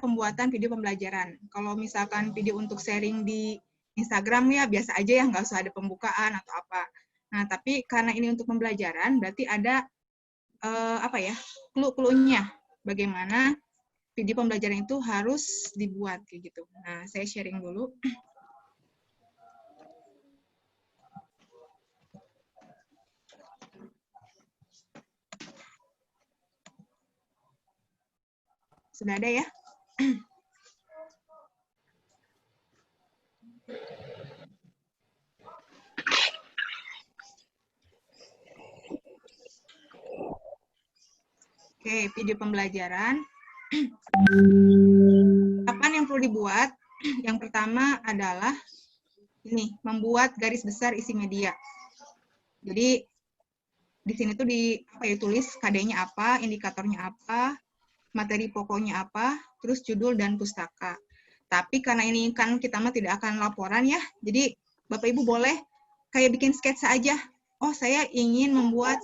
pembuatan video pembelajaran. Kalau misalkan video untuk sharing di Instagram ya biasa aja ya, nggak usah ada pembukaan atau apa. Nah, tapi karena ini untuk pembelajaran, berarti ada clue-cluenya bagaimana video pembelajaran itu harus dibuat kayak gitu. Nah, saya sharing dulu. Sudah ada ya? Oke, video pembelajaran. Kapan yang perlu dibuat? Yang pertama adalah ini, membuat garis besar isi media. Jadi di sini tuh tulis KD-nya apa, indikatornya apa, materi pokoknya apa, terus judul dan pustaka. Tapi karena ini kan kita mah tidak akan laporan ya, jadi Bapak Ibu boleh kayak bikin sketsa aja. Oh, saya ingin membuat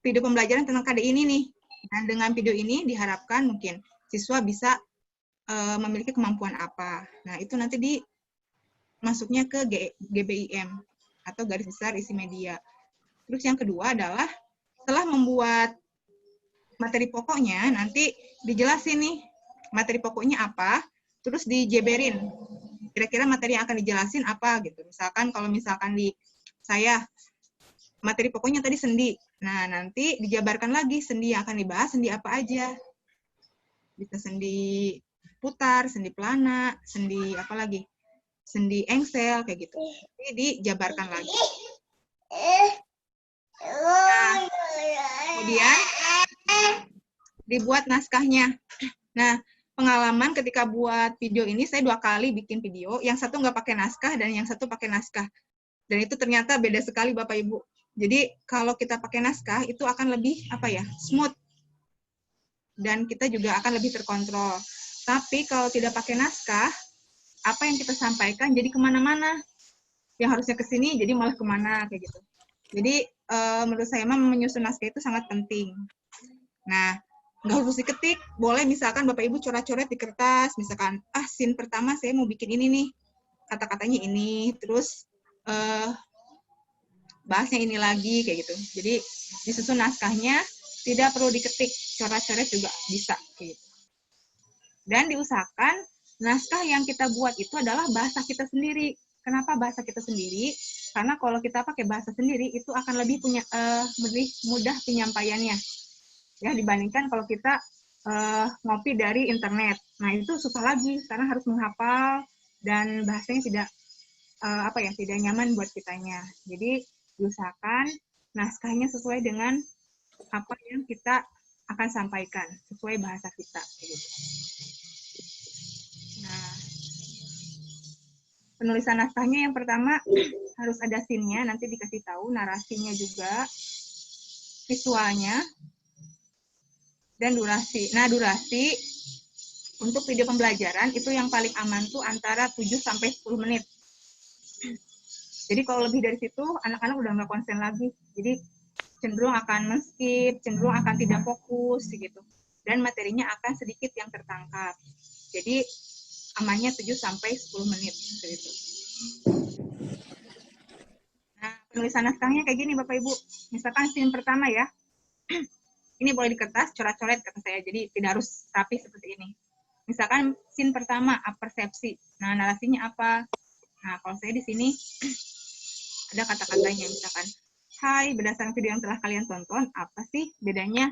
video pembelajaran tentang KD ini nih. Dan dengan video ini diharapkan mungkin siswa bisa memiliki kemampuan apa. Nah, itu nanti masuknya ke GBIM atau garis besar isi media. Terus yang kedua adalah setelah membuat materi pokoknya, nanti dijelasin nih materi pokoknya apa, terus dijeberin. Kira-kira materi yang akan dijelasin apa gitu. Misalkan kalau misalkan di saya materi pokoknya tadi sendi. Nah, nanti dijabarkan lagi sendi yang akan dibahas, sendi apa aja. Bisa sendi putar, sendi pelana, sendi apa lagi? Sendi engsel, kayak gitu. Jadi dijabarkan lagi. Nah, kemudian dibuat naskahnya. Nah, pengalaman ketika buat video ini, saya 2 kali bikin video. Yang satu nggak pakai naskah, dan yang satu pakai naskah. Dan itu ternyata beda sekali, Bapak Ibu. Jadi, kalau kita pakai naskah, itu akan lebih, smooth. Dan kita juga akan lebih terkontrol. Tapi, kalau tidak pakai naskah, apa yang kita sampaikan jadi kemana-mana. Yang harusnya ke sini, jadi malah kemana, kayak gitu. Jadi, menurut saya menyusun naskah itu sangat penting. Nah, nggak harus diketik, boleh misalkan Bapak Ibu coret-coret di kertas, misalkan, scene pertama saya mau bikin ini nih, kata-katanya ini, terus bahasnya ini lagi, kayak gitu. Jadi, disusun naskahnya, tidak perlu diketik, coret-coret juga bisa, kayak gitu. Dan diusahakan, naskah yang kita buat itu adalah bahasa kita sendiri. Kenapa bahasa kita sendiri? Karena kalau kita pakai bahasa sendiri, itu akan lebih mudah penyampaiannya. Ya, dibandingkan kalau kita ngopi dari internet. Nah, itu susah lagi karena harus menghafal dan bahasanya tidak nyaman buat kitanya. Jadi, diusahakan naskahnya sesuai dengan apa yang kita akan sampaikan, sesuai bahasa kita. Gitu. Nah, penulisan naskahnya yang pertama harus ada scene-nya, nanti dikasih tahu, narasinya juga, visualnya, dan durasi. Nah, durasi untuk video pembelajaran itu yang paling aman tuh antara 7 sampai 10 menit. Jadi kalau lebih dari situ, anak-anak udah nggak konsen lagi. Jadi cenderung akan men-skip, cenderung akan tidak fokus gitu. Dan materinya akan sedikit yang tertangkap. Jadi amannya 7 sampai 10 menit gitu. Nah, penulisan naskahnya kayak gini Bapak Ibu. Misalkan scene pertama ya. Ini boleh di kertas, coret-coret kata saya. Jadi tidak harus rapi seperti ini. Misalkan scene pertama, persepsi. Nah, narasinya apa? Nah, kalau saya di sini ada kata-katanya, misalkan, hai, berdasarkan video yang telah kalian tonton, apa sih bedanya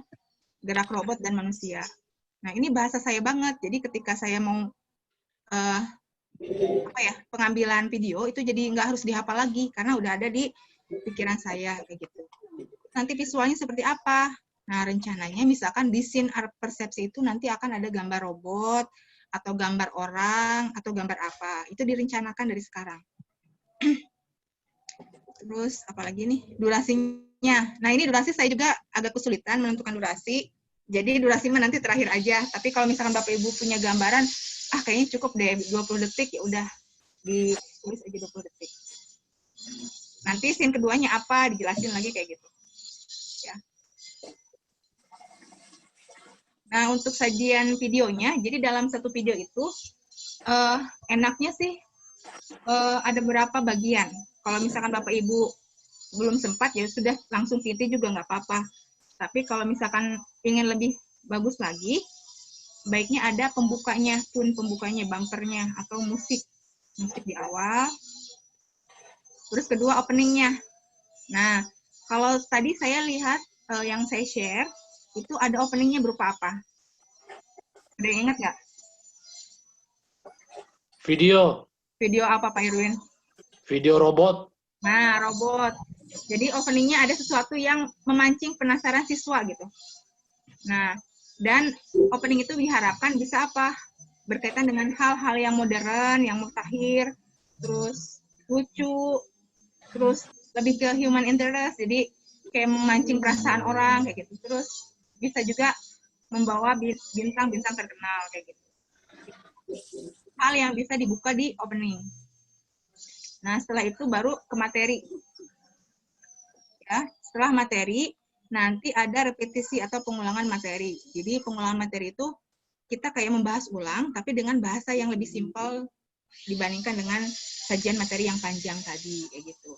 gerak robot dan manusia? Nah, ini bahasa saya banget. Jadi ketika saya mau pengambilan video, itu jadi nggak harus dihafal lagi, karena udah ada di pikiran saya, kayak gitu. Nanti visualnya seperti apa? Nah, rencananya misalkan di scene persepsi itu nanti akan ada gambar robot, atau gambar orang, atau gambar apa. Itu direncanakan dari sekarang. Terus, apalagi nih? Durasinya. Nah, ini durasi saya juga agak kesulitan menentukan durasi. Jadi, durasi nanti terakhir aja. Tapi kalau misalkan Bapak Ibu punya gambaran, kayaknya cukup deh, 20 detik, ya udah ditulis aja 20 detik. Nanti scene keduanya apa, dijelasin lagi kayak gitu. Ya. Nah, untuk sajian videonya, jadi dalam satu video itu enaknya sih ada beberapa bagian. Kalau misalkan Bapak Ibu belum sempat, ya sudah langsung PT juga nggak apa-apa. Tapi kalau misalkan ingin lebih bagus lagi, baiknya ada pembukanya, tune pembukanya, bumpernya, atau musik di awal. Terus kedua openingnya. Nah, kalau tadi saya lihat yang saya share, itu ada openingnya berupa apa? Ada yang ingat nggak? Video. Video apa Pak Irwin? Video robot. Nah, robot. Jadi openingnya ada sesuatu yang memancing penasaran siswa gitu. Nah, dan opening itu diharapkan bisa apa? Berkaitan dengan hal-hal yang modern, yang mutakhir, terus lucu, terus lebih ke human interest, jadi kayak memancing perasaan orang kayak gitu. Terus bisa juga membawa bintang-bintang terkenal kayak gitu. Hal yang bisa dibuka di opening. Nah, setelah itu baru ke materi. Ya, setelah materi nanti ada repetisi atau pengulangan materi. Jadi pengulangan materi itu kita kayak membahas ulang tapi dengan bahasa yang lebih simpel dibandingkan dengan sajian materi yang panjang tadi kayak gitu.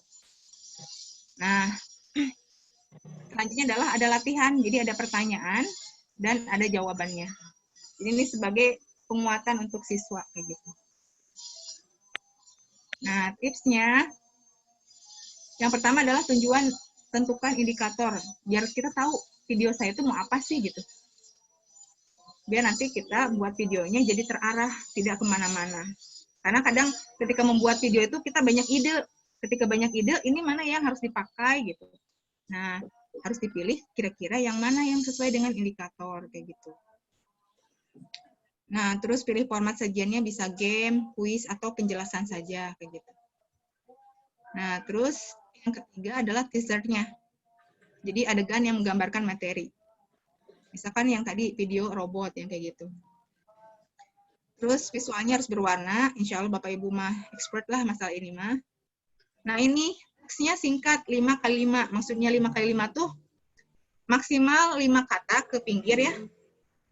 Nah, selanjutnya adalah ada latihan. Jadi ada pertanyaan dan ada jawabannya. Jadi ini sebagai penguatan untuk siswa kayak gitu. Nah, tipsnya yang pertama adalah tentukan indikator biar kita tahu video saya itu mau apa sih gitu. Biar nanti kita buat videonya jadi terarah, tidak kemana-mana. Karena kadang ketika membuat video itu kita banyak ide. Ketika banyak ide, ini mana yang harus dipakai gitu. Nah, harus dipilih kira-kira yang mana yang sesuai dengan indikator kayak gitu. Nah, terus pilih format sajiannya bisa game, kuis, atau penjelasan saja kayak gitu. Nah, terus yang ketiga adalah teasernya. Jadi adegan yang menggambarkan materi. Misalkan yang tadi video robot yang kayak gitu. Terus visualnya harus berwarna, insya Allah Bapak Ibu mah expert lah masalah ini mah. Nah ini teksnya singkat 5x5, maksudnya 5x5 tuh maksimal 5 kata ke pinggir ya,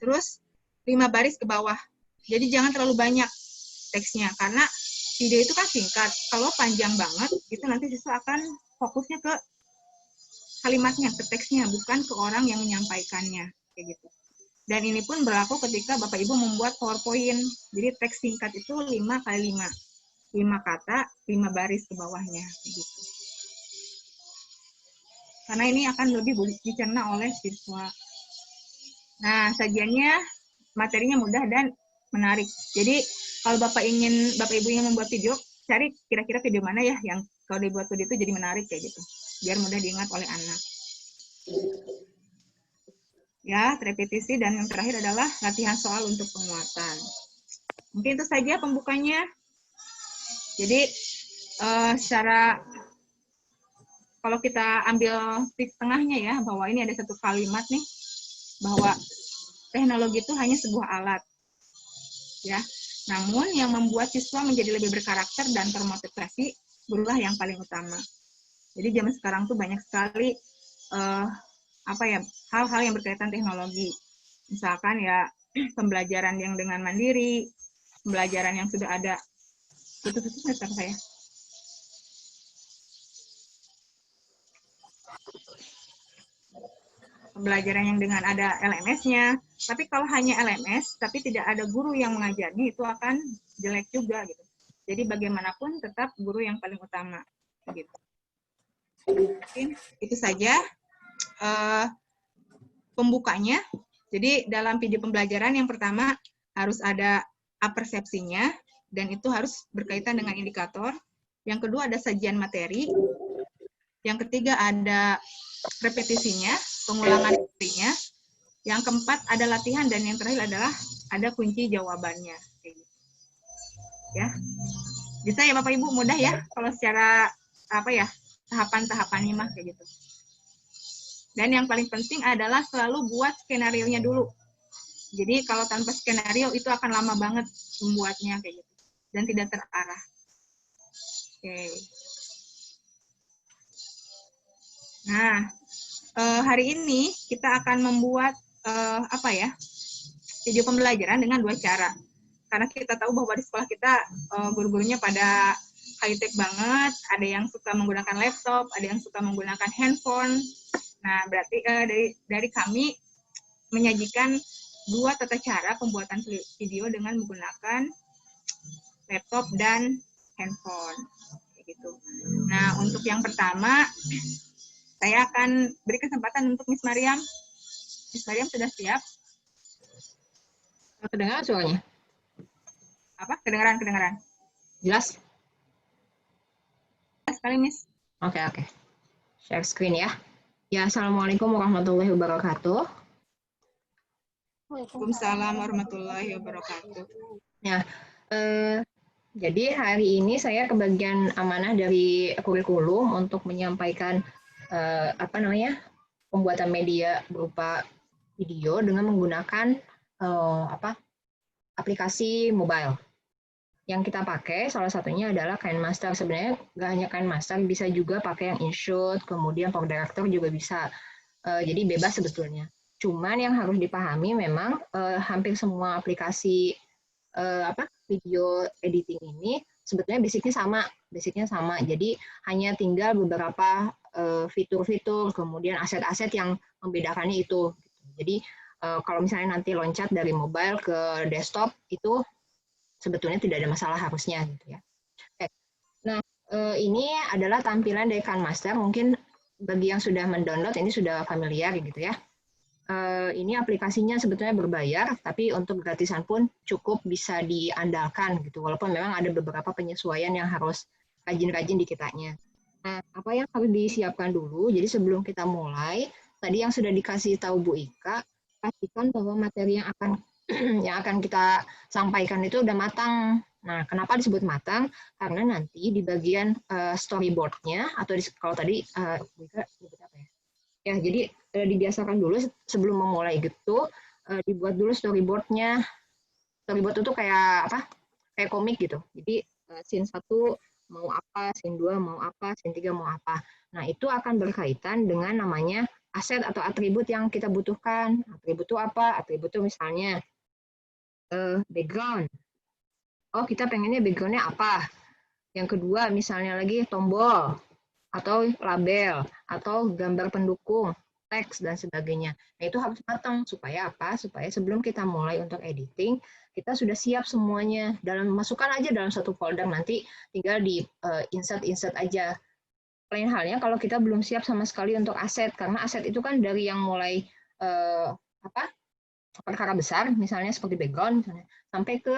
terus 5 baris ke bawah. Jadi jangan terlalu banyak teksnya, karena video itu kan singkat, kalau panjang banget, itu nanti siswa akan fokusnya ke kalimatnya, ke teksnya, bukan ke orang yang menyampaikannya, kayak gitu. Dan ini pun berlaku ketika Bapak Ibu membuat PowerPoint. Jadi teks singkat itu 5x5. 5 kata, 5 baris ke bawahnya. Gitu. Karena ini akan lebih dicerna oleh siswa. Nah, sajiannya materinya mudah dan menarik. Jadi kalau Bapak Ibu ingin membuat video, cari kira-kira video mana ya yang kalau dibuat video itu jadi menarik kayak gitu. Biar mudah diingat oleh anak. Ya, repetisi dan yang terakhir adalah latihan soal untuk penguatan. Mungkin itu saja pembukanya. Jadi secara kalau kita ambil titik tengahnya ya, bahwa ini ada satu kalimat nih, bahwa teknologi itu hanya sebuah alat. Ya, namun yang membuat siswa menjadi lebih berkarakter dan termotivasi, gurulah yang paling utama. Jadi zaman sekarang tuh banyak sekali hal-hal yang berkaitan teknologi. Misalkan ya pembelajaran yang dengan mandiri, pembelajaran yang sudah ada. Putus-putus nggak saya? Pembelajaran yang dengan ada LMS-nya. Tapi kalau hanya LMS, tapi tidak ada guru yang mengajarnya, itu akan jelek juga gitu. Jadi bagaimanapun tetap guru yang paling utama. Gitu. Mungkin itu saja pembukanya. Jadi dalam video pembelajaran yang pertama harus ada apersepsinya, dan itu harus berkaitan dengan indikator. Yang kedua ada sajian materi. Yang ketiga ada repetisinya, pengulangan materinya. Yang keempat ada latihan, dan yang terakhir adalah ada kunci jawabannya. Ya, bisa ya Bapak Ibu, mudah ya kalau secara tahapan-tahapannya mah kayak gitu. Dan yang paling penting adalah selalu buat skenario-nya dulu. Jadi kalau tanpa skenario itu akan lama banget membuatnya kayak gitu dan tidak terarah. Oke. Nah, hari ini kita akan membuat video pembelajaran dengan 2 cara. Karena kita tahu bahwa di sekolah kita guru-gurunya pada high-tech banget, ada yang suka menggunakan laptop, ada yang suka menggunakan handphone. Nah, berarti dari kami menyajikan 2 tata cara pembuatan video dengan menggunakan laptop dan handphone. Gitu. Nah, untuk yang pertama, saya akan beri kesempatan untuk Miss Mariam. Miss Mariam sudah siap? Kedengaran suaranya? Apa? Kedengaran. Jelas? Jelas sekali, Miss. Oke. Share screen ya. Ya, Assalamualaikum warahmatullahi wabarakatuh. Waalaikumsalam warahmatullahi wabarakatuh. Ya, jadi hari ini saya kebagian amanah dari kurikulum untuk menyampaikan pembuatan media berupa video dengan menggunakan aplikasi mobile. Yang kita pakai salah satunya adalah KineMaster. Sebenarnya nggak hanya KineMaster, bisa juga pakai yang InShot, kemudian PowerDirector juga bisa. Jadi bebas sebetulnya. Cuman yang harus dipahami memang hampir semua aplikasi video editing ini sebetulnya basicnya sama. Jadi hanya tinggal beberapa fitur-fitur, kemudian aset-aset yang membedakannya itu. Jadi kalau misalnya nanti loncat dari mobile ke desktop itu sebetulnya tidak ada masalah harusnya gitu ya. Oke. Nah, ini adalah tampilan dari KineMaster. Mungkin bagi yang sudah mendownload ini sudah familiar gitu ya. Ini aplikasinya sebetulnya berbayar, tapi untuk gratisan pun cukup bisa diandalkan gitu. Walaupun memang ada beberapa penyesuaian yang harus rajin-rajin di kitanya. Nah, apa yang harus disiapkan dulu? Jadi sebelum kita mulai, tadi yang sudah dikasih tahu Bu Ika, pastikan bahwa materi yang akan kita sampaikan itu udah matang. Nah, kenapa disebut matang? Karena nanti di bagian storyboard-nya, atau kalau tadi Bu Ika nyebut apa ya? Ya, jadi dibiasakan dulu sebelum memulai gitu, dibuat dulu storyboard-nya. Storyboard itu kayak apa? Kayak komik gitu. Jadi scene 1 mau apa, scene 2 mau apa, scene 3 mau apa. Nah, itu akan berkaitan dengan namanya aset atau atribut yang kita butuhkan. Atribut itu apa? Atribut itu misalnya background. Oh, kita pengennya background-nya apa? Yang kedua, misalnya lagi tombol, atau label, atau gambar pendukung, teks, dan sebagainya. Nah, itu harus matang. Supaya apa? Supaya sebelum kita mulai untuk editing, kita sudah siap semuanya. Masukkan aja dalam satu folder, nanti tinggal di insert aja. Lain halnya kalau kita belum siap sama sekali untuk aset, karena aset itu kan dari yang mulai perkara besar, misalnya seperti background, misalnya, sampai ke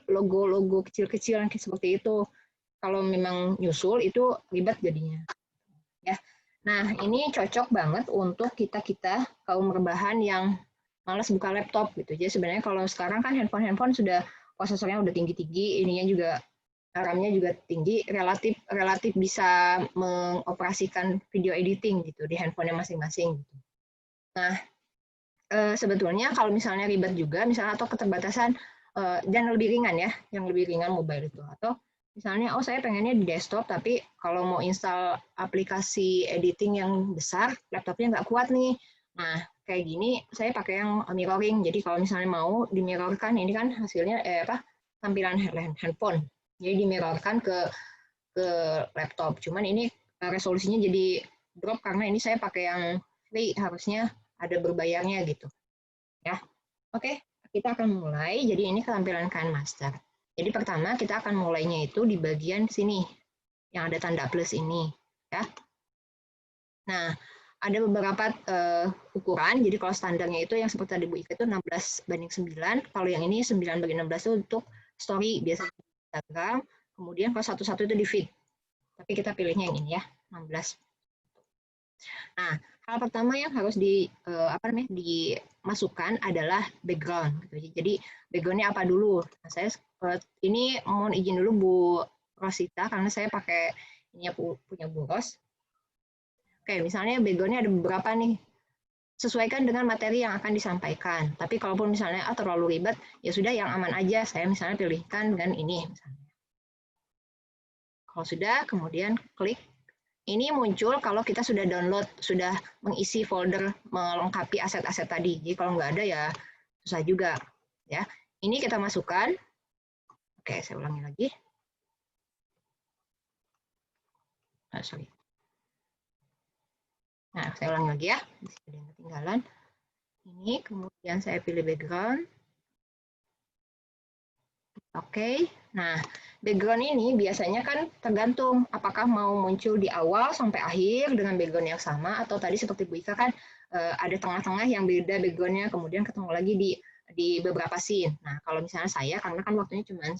logo-logo kecil-kecil yang seperti itu. Kalau memang nyusul itu ribet jadinya. Ya. Nah, ini cocok banget untuk kita kaum rebahan yang malas buka laptop gitu. Jadi sebenarnya kalau sekarang kan handphone sudah prosesornya udah tinggi-tinggi, ininya juga RAM-nya juga tinggi, relatif bisa mengoperasikan video editing gitu di handphonenya masing-masing gitu. Nah, sebetulnya kalau misalnya ribet juga, misalnya atau keterbatasan dan lebih ringan ya, yang lebih ringan mobile itu, atau misalnya saya pengennya di desktop, tapi kalau mau install aplikasi editing yang besar, laptopnya nggak kuat nih. Nah, kayak gini saya pakai yang mirroring. Jadi kalau misalnya mau dimirrorkan, ini kan hasilnya tampilan handphone. Jadi dimirrorkan ke laptop. Cuman ini resolusinya jadi drop karena ini saya pakai yang free, harusnya ada berbayarnya gitu. Ya. Oke, kita akan mulai. Jadi ini ketampilan KineMaster. Jadi pertama kita akan mulainya itu di bagian sini yang ada tanda plus ini, ya. Nah, ada beberapa ukuran. Jadi kalau standarnya itu yang seperti tadi Bu Ika itu 16:9. Kalau yang ini 9:16 itu untuk story biasanya di Instagram. Kemudian kalau satu-satu itu di feed. Tapi kita pilihnya yang ini ya, 16. Nah, hal pertama yang harus dimasukkan adalah background. Jadi background-nya apa dulu? Nah, saya ini mohon izin dulu Bu Rosita karena saya pakai ini punya Bu Ros. Oke, misalnya background-nya ada beberapa nih. Sesuaikan dengan materi yang akan disampaikan. Tapi kalaupun misalnya terlalu ribet, ya sudah yang aman aja. Saya misalnya pilihkan dengan ini. Misalnya. Kalau sudah, kemudian klik. Ini muncul kalau kita sudah download, sudah mengisi folder melengkapi aset-aset tadi. Jadi kalau nggak ada ya susah juga ya. Ini kita masukkan. Oke, saya ulangi lagi. Sorry. Nah, saya ulangi lagi ya. Ada yang ketinggalan. Ini kemudian saya pilih background. Oke, nah background ini biasanya kan tergantung apakah mau muncul di awal sampai akhir dengan background yang sama, atau tadi seperti Bu Ika kan ada tengah-tengah yang beda backgroundnya, kemudian ketemu lagi di beberapa scene. Nah kalau misalnya saya, karena kan waktunya cuma 1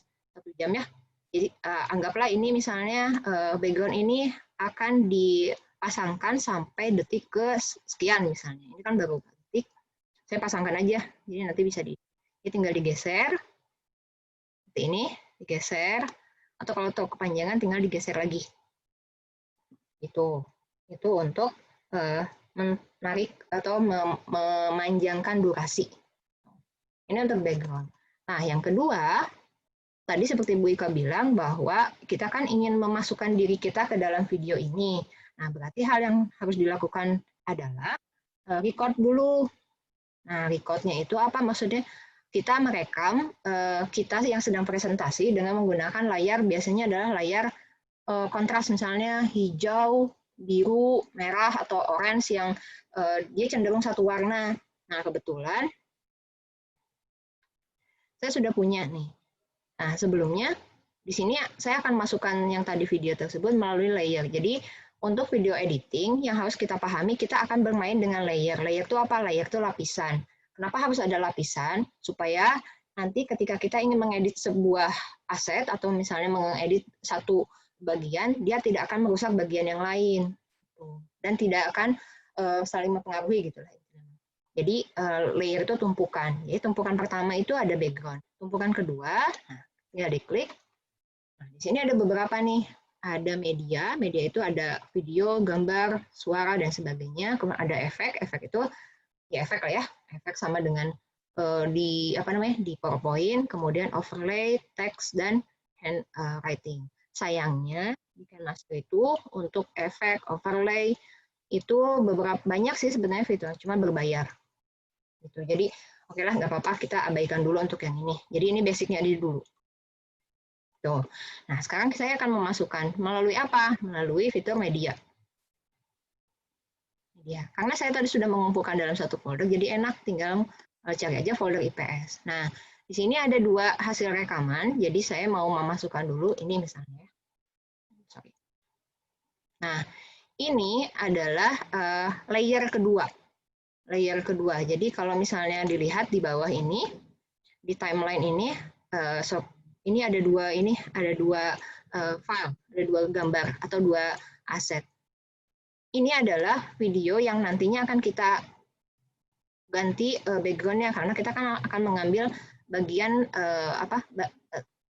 jam ya, jadi anggaplah ini misalnya background ini akan dipasangkan sampai detik ke sekian misalnya. Ini kan baru detik, saya pasangkan aja, jadi nanti bisa tinggal digeser. Seperti ini, digeser, atau kalau tahu kepanjangan tinggal digeser lagi. Itu untuk menarik atau memanjangkan durasi. Ini untuk background. Nah, yang kedua, tadi seperti Bu Ika bilang bahwa kita kan ingin memasukkan diri kita ke dalam video ini. Nah, berarti hal yang harus dilakukan adalah record dulu. Nah, recordnya itu apa maksudnya? Kita merekam kita yang sedang presentasi dengan menggunakan layar, biasanya adalah layar kontras, misalnya hijau, biru, merah, atau orange yang dia cenderung satu warna. Nah, kebetulan saya sudah punya nih. Nah, sebelumnya di sini saya akan masukkan yang tadi video tersebut melalui layer. Jadi, untuk video editing yang harus kita pahami, kita akan bermain dengan layer. Layer itu apa? Layer itu lapisan. Kenapa harus ada lapisan? Supaya nanti ketika kita ingin mengedit sebuah aset atau misalnya mengedit satu bagian, dia tidak akan merusak bagian yang lain dan tidak akan saling mempengaruhi gitu lah. Jadi layer itu tumpukan. Jadi tumpukan pertama itu ada background. Tumpukan kedua, nah, tinggal diklik. Nah, di sini ada beberapa nih. Ada media itu ada video, gambar, suara dan sebagainya. Kemudian ada efek itu ya efek lah ya, efek sama dengan di PowerPoint, kemudian overlay, teks dan handwriting. Sayangnya di Canmaster itu untuk efek, overlay itu beberapa banyak sih sebenarnya fitur, cuma berbayar. Gitu. Jadi oke lah, nggak apa-apa, kita abaikan dulu untuk yang ini. Jadi ini basicnya dulu. Tuh. Nah sekarang saya akan memasukkan melalui apa? Melalui fitur media. Ya, karena saya tadi sudah mengumpulkan dalam satu folder, jadi enak tinggal cari aja folder IPS. Nah, di sini ada 2 hasil rekaman, jadi saya mau memasukkan dulu ini misalnya. Sorry. Nah, ini adalah layer kedua. Layer kedua. Jadi kalau misalnya dilihat di bawah ini, di timeline ini, ini ada dua file, ada 2 gambar atau 2 aset. Ini adalah video yang nantinya akan kita ganti background-nya, karena kita kan akan mengambil bagian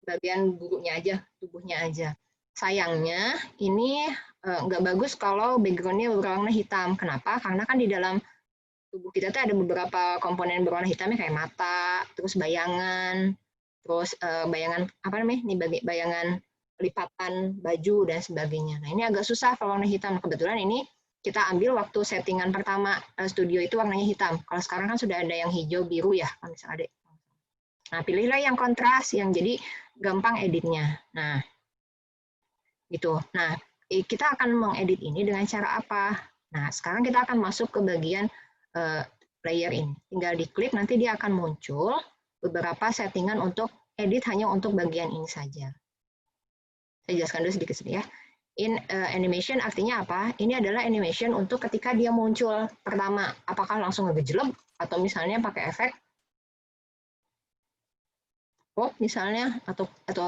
bagian gurunya aja, tubuhnya aja. Sayangnya ini nggak bagus kalau background-nya berwarna hitam. Kenapa? Karena kan di dalam tubuh kita tuh ada beberapa komponen berwarna hitamnya kayak mata, terus bayangan, terus bayangan bayangan lipatan baju dan sebagainya. Nah, ini agak susah kalau warna hitam. Kebetulan ini kita ambil waktu settingan pertama studio itu warnanya hitam. Kalau sekarang kan sudah ada yang hijau biru ya, kalau misalnya ada. Nah, pilihlah yang kontras yang jadi gampang editnya. Nah, gitu. Nah, kita akan mengedit ini dengan cara apa? Nah, sekarang kita akan masuk ke bagian layer ini. Tinggal diklik, nanti dia akan muncul beberapa settingan untuk edit hanya untuk bagian ini saja. Saya jelaskan dulu sedikit ya. In animation artinya apa? Ini adalah animation untuk ketika dia muncul pertama. Apakah langsung ngegejleb atau misalnya pakai efek pop misalnya atau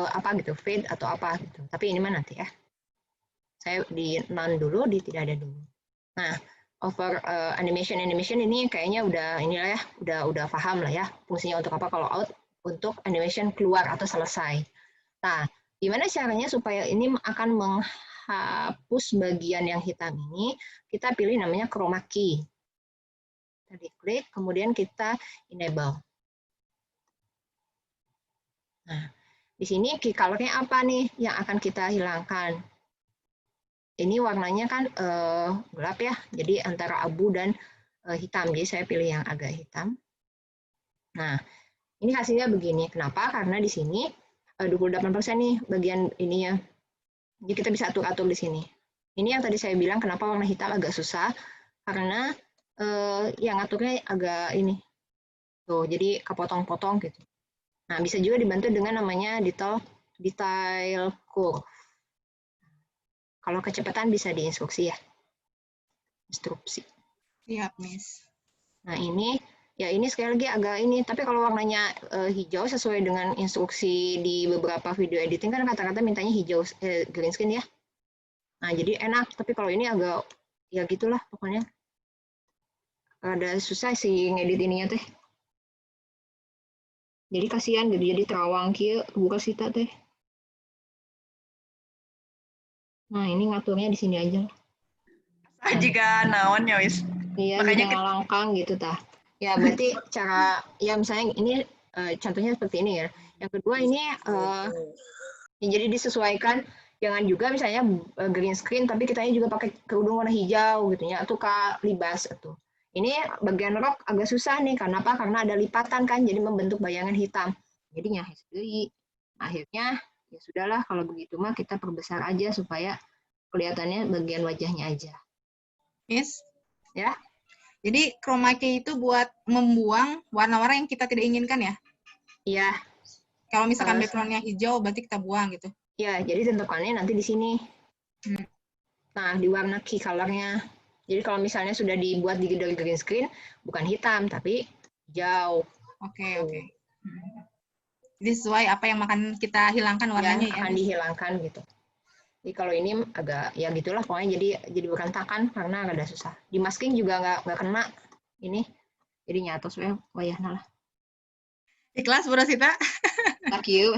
apa gitu, fade atau apa gitu. Tapi ini mah nanti ya. Saya di none dulu, di tidak ada dulu. Nah, over animation ini kayaknya udah inilah ya, udah paham lah ya fungsinya untuk apa kalau out untuk animation keluar atau selesai. Nah, gimana caranya supaya ini akan menghapus bagian yang hitam ini? Kita pilih namanya chroma key. Kita diklik, kemudian kita enable. Nah, di sini key color-nya apa nih yang akan kita hilangkan? Ini warnanya kan gelap ya, jadi antara abu dan hitam. Jadi saya pilih yang agak hitam. Nah, ini hasilnya begini. Kenapa? Karena di sini 28% nih bagian ininya. Jadi kita bisa atur-atur di sini. Ini yang tadi saya bilang kenapa warna hitam agak susah, karena yang aturnya agak ini. Tuh, jadi kepotong-potong gitu. Nah, bisa juga dibantu dengan namanya detail curve. Kalau kecepatan bisa di instruksi ya. Instruksi. Siap, Miss. Nah, ini ya ini sekali lagi agak ini, tapi kalau warnanya hijau sesuai dengan instruksi di beberapa video editing kan kata-kata mintanya hijau green screen ya. Nah, jadi enak, tapi kalau ini agak ya gitulah pokoknya. Ada susah sih ngedit ininya teh. Jadi kasihan jadi terawang kieu buka sita teh. Nah, ini ngaturnya di sini aja. Jika naon ya wis. Iya, Makanya jika ngalangkang gitu tah. Ya, berarti cara ya misalnya ini contohnya seperti ini ya. Yang kedua ini ya, jadi disesuaikan, jangan juga misalnya green screen tapi kitanya juga pakai kerudung warna hijau gitu ya, atau libas itu. Ini bagian rok agak susah nih, karena apa? Karena ada lipatan kan, jadi membentuk bayangan hitam. Jadinya akhirnya ya sudahlah, kalau begitu mah kita perbesar aja supaya kelihatannya bagian wajahnya aja. Miss? Ya. Jadi chroma key itu buat membuang warna-warna yang kita tidak inginkan ya? Iya. Kalau misalkan background-nya hijau, berarti kita buang gitu. Ya, jadi tentukannya nanti di sini. Nah, di warna key color-nya. Jadi kalau misalnya sudah dibuat di green screen, bukan hitam, tapi hijau. Oke. Jadi sesuai apa yang akan kita hilangkan warnanya ya? Akan dihilangkan gitu. Jadi kalau ini agak ya gitulah pokoknya, jadi berantakan karena agak susah. Di masking juga nggak kena ini. Jadi nyata sebenarnya wayahna lah. Ikhlas Bu Rosita? Thank you.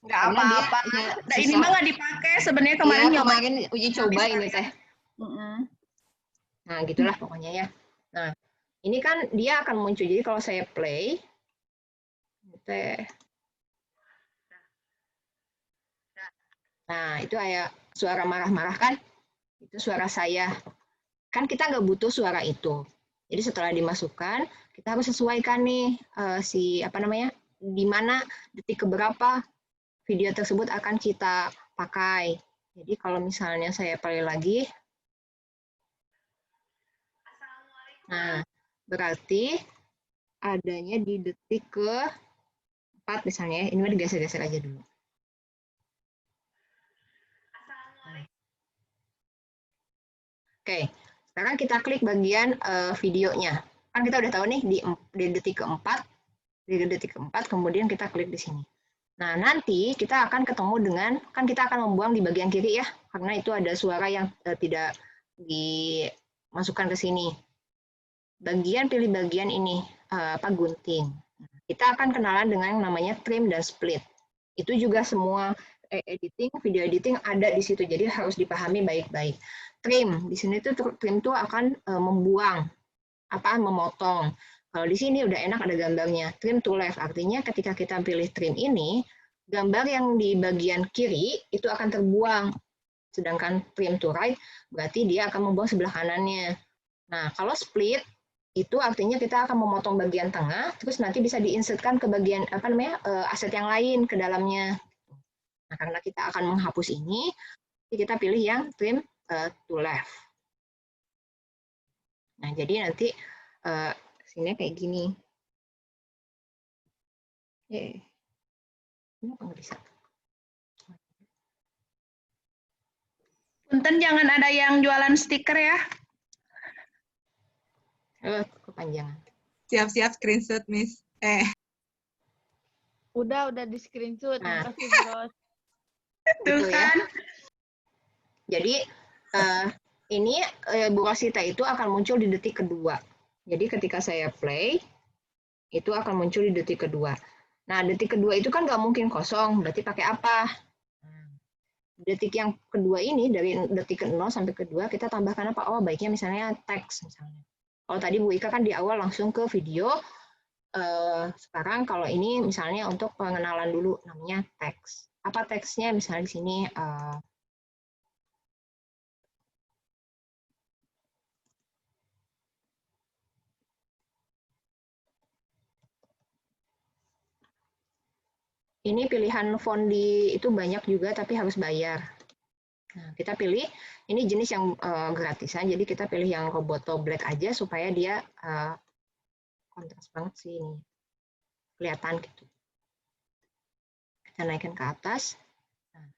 nggak apa-apa. Ya, Nah, ini mah nggak dipakai sebenarnya kemarin ya, nyoba. kemarin uji coba ini teh. Nah, gitulah pokoknya ya. Nah, ini kan dia akan muncul. Jadi kalau saya play, nah itu kayak suara marah-marah kan? Itu suara saya. Kan kita nggak butuh suara itu. Jadi setelah dimasukkan, kita harus sesuaikan nih di mana detik keberapa video tersebut akan kita pakai. Jadi kalau misalnya saya play lagi, nah berarti adanya di detik ke-4 misalnya. Ini mah digeser-geser aja dulu. Oke, sekarang kita klik bagian videonya. Kan kita udah tahu nih di detik ke-4, kemudian kita klik di sini. Nah, nanti kita akan ketemu dengan, kan kita akan membuang di bagian kiri ya, karena itu ada suara yang tidak dimasukkan ke sini. Pilih bagian ini, gunting. Kita akan kenalan dengan namanya trim dan split. Itu juga semua video editing ada di situ, jadi harus dipahami baik-baik. Trim, di sini tuh trim tuh akan membuang, memotong. Kalau di sini udah enak ada gambarnya, trim to left, artinya ketika kita pilih trim ini, gambar yang di bagian kiri itu akan terbuang. Sedangkan trim to right, berarti dia akan membuang sebelah kanannya. Nah, kalau split, itu artinya kita akan memotong bagian tengah, terus nanti bisa diinsertkan ke bagian aset yang lain ke dalamnya. Nah, karena kita akan menghapus ini, kita pilih yang trim to left. Nah, jadi nanti sini kayak gini. Kenapa nggak bisa? Punten jangan ada yang jualan stiker ya. Kepanjangan. Siap-siap screenshot, Miss. Udah di screenshot. Nah. Makasih, Bros. Gitu kan. Ya. Jadi ini Bu Rosita itu akan muncul di detik kedua. Jadi ketika saya play, itu akan muncul di detik kedua. Nah, detik kedua itu kan nggak mungkin kosong, berarti pakai apa? Detik yang kedua ini, dari detik ke-0 sampai ke-2, kita tambahkan apa? Oh, baiknya misalnya teks. Misalnya. Kalau tadi Bu Ika kan di awal langsung ke video, sekarang kalau ini misalnya untuk pengenalan dulu, namanya teks. Apa teksnya? Misalnya di sini, Ini pilihan font di itu banyak juga tapi harus bayar. Nah, kita pilih ini jenis yang gratisan, jadi kita pilih yang Roboto Black aja supaya dia kontras banget sih ini. Kelihatan gitu. Kita naikkan ke atas. Nah,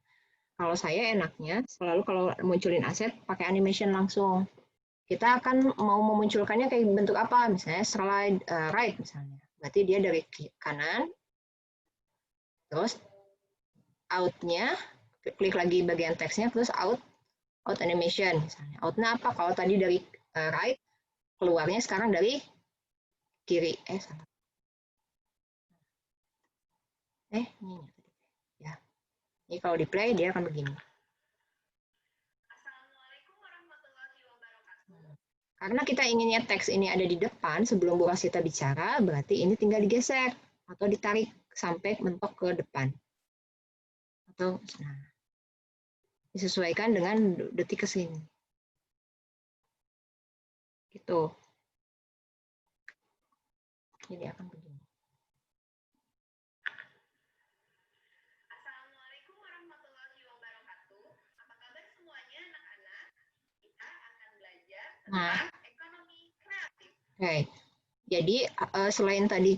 kalau saya enaknya selalu kalau munculin aset pakai animation langsung. Kita akan mau memunculkannya kayak bentuk apa? Misalnya slide right misalnya. Berarti dia dari kanan, terus out-nya, klik lagi bagian teksnya, terus out animation misalnya. Out-nya apa? Kalau tadi dari right, keluarnya sekarang dari kiri. Salah. Ini ya. Ini kalau di play dia akan begini. Karena kita inginnya teks ini ada di depan sebelum Bu Rosita bicara, berarti ini tinggal digeser atau ditarik sampai mentok ke depan. Atau disesuaikan dengan detik ke sini. Gitu. Jadi akan begini. Assalamualaikum warahmatullahi wabarakatuh. Apa kabar semuanya anak-anak? Kita akan belajar tentang ekonomi kreatif. Oke. Jadi selain tadi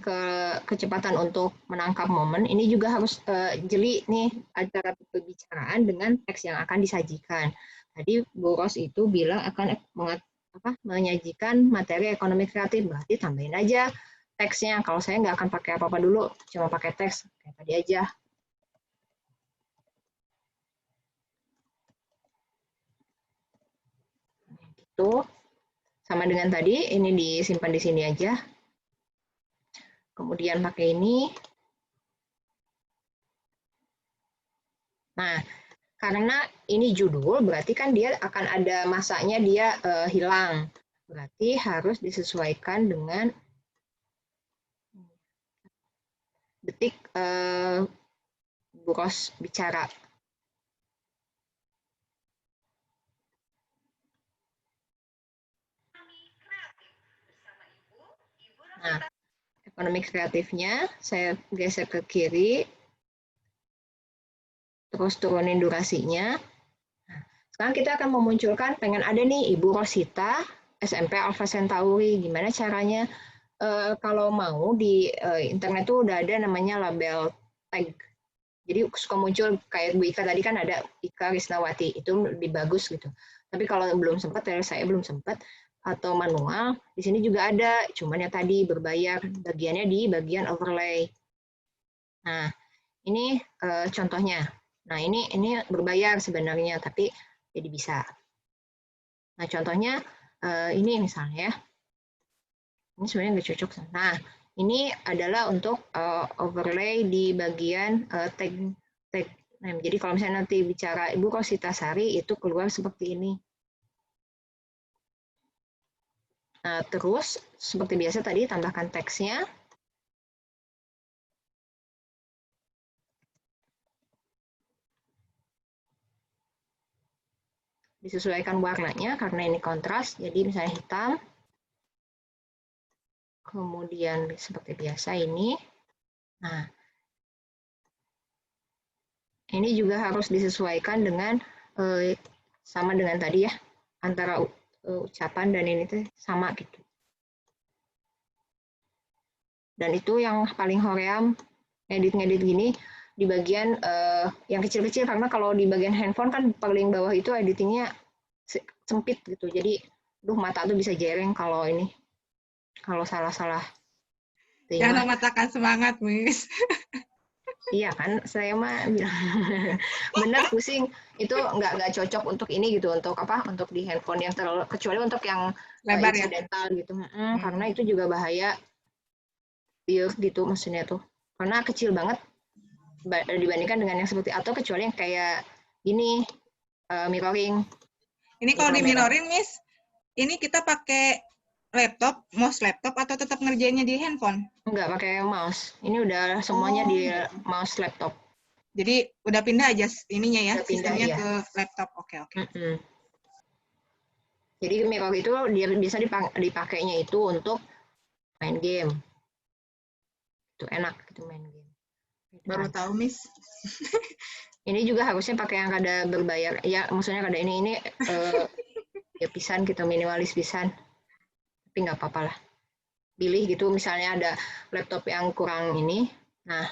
kecepatan untuk menangkap momen, ini juga harus jeli nih antara pembicaraan dengan teks yang akan disajikan. Tadi Bu Ros itu bilang akan menyajikan materi ekonomi kreatif, berarti tambahin aja teksnya. Kalau saya nggak akan pakai apa-apa dulu, cuma pakai teks kayak tadi aja. Gitu. Sama dengan tadi, ini disimpan di sini aja. Kemudian pakai ini. Nah, karena ini judul, berarti kan dia akan ada masanya dia hilang. Berarti harus disesuaikan dengan detik Bu Ros bicara. Nah, ekonomi kreatifnya saya geser ke kiri, terus turunin durasinya. Nah, sekarang kita akan memunculkan, pengen ada nih Ibu Rosita, SMP Alpha Centauri. Gimana caranya? Kalau mau di internet tuh udah ada namanya label tag. Jadi suka muncul kayak Bu Ika tadi kan ada Ika Risnawati, itu lebih bagus gitu. Tapi kalau belum sempat, saya belum sempat, atau manual, di sini juga ada, cuman yang tadi berbayar, bagiannya di bagian overlay. Nah, ini contohnya. Nah, ini berbayar sebenarnya, tapi jadi bisa. Nah, contohnya ini misalnya ya. Ini sebenarnya nggak cocok. Nah, ini adalah untuk overlay di bagian tag name. Jadi kalau misalnya nanti bicara Ibu Rosita Sari, itu keluar seperti ini. Nah, terus seperti biasa tadi tambahkan teksnya. Disesuaikan warnanya karena ini kontras, jadi misalnya hitam. Kemudian seperti biasa ini. Nah, ini juga harus disesuaikan dengan sama dengan tadi ya, antara ucapan dan ini tuh sama gitu. Dan itu yang paling hoream ngedit gini di bagian yang kecil-kecil, karena kalau di bagian handphone kan paling bawah itu editingnya sempit gitu. Jadi mata tuh bisa jereng kalau ini. Kalau salah-salah. Jangan mematahkan semangat, Miss. Iya kan, saya mah bilang bener pusing. Itu nggak cocok untuk ini gitu, untuk apa? Untuk di handphone yang terlalu, kecuali untuk yang lebar incidental gitu. Karena itu juga bahaya. Iya gitu maksudnya tuh. Karena kecil banget dibandingkan dengan yang seperti, atau kecuali yang kayak ini mirroring. Ini kalau di mirroring, Miss, ini kita pakai laptop, mouse laptop, atau tetap ngerjainnya di handphone? Enggak, pakai mouse. Ini udah semuanya di mouse laptop. Jadi udah pindah aja ininya ya, udah pindah, sistemnya iya. ke laptop. Oke. Jadi mirror itu dia bisa dipakainya itu untuk main game. Itu enak gitu main game. Baru tahu, Miss. Ini juga harusnya pakai yang kada berbayar. Ya, maksudnya kada ini ya pisan kita minimalis pisan. Tapi nggak apa-apa lah. Pilih gitu, misalnya ada laptop yang kurang ini. Nah,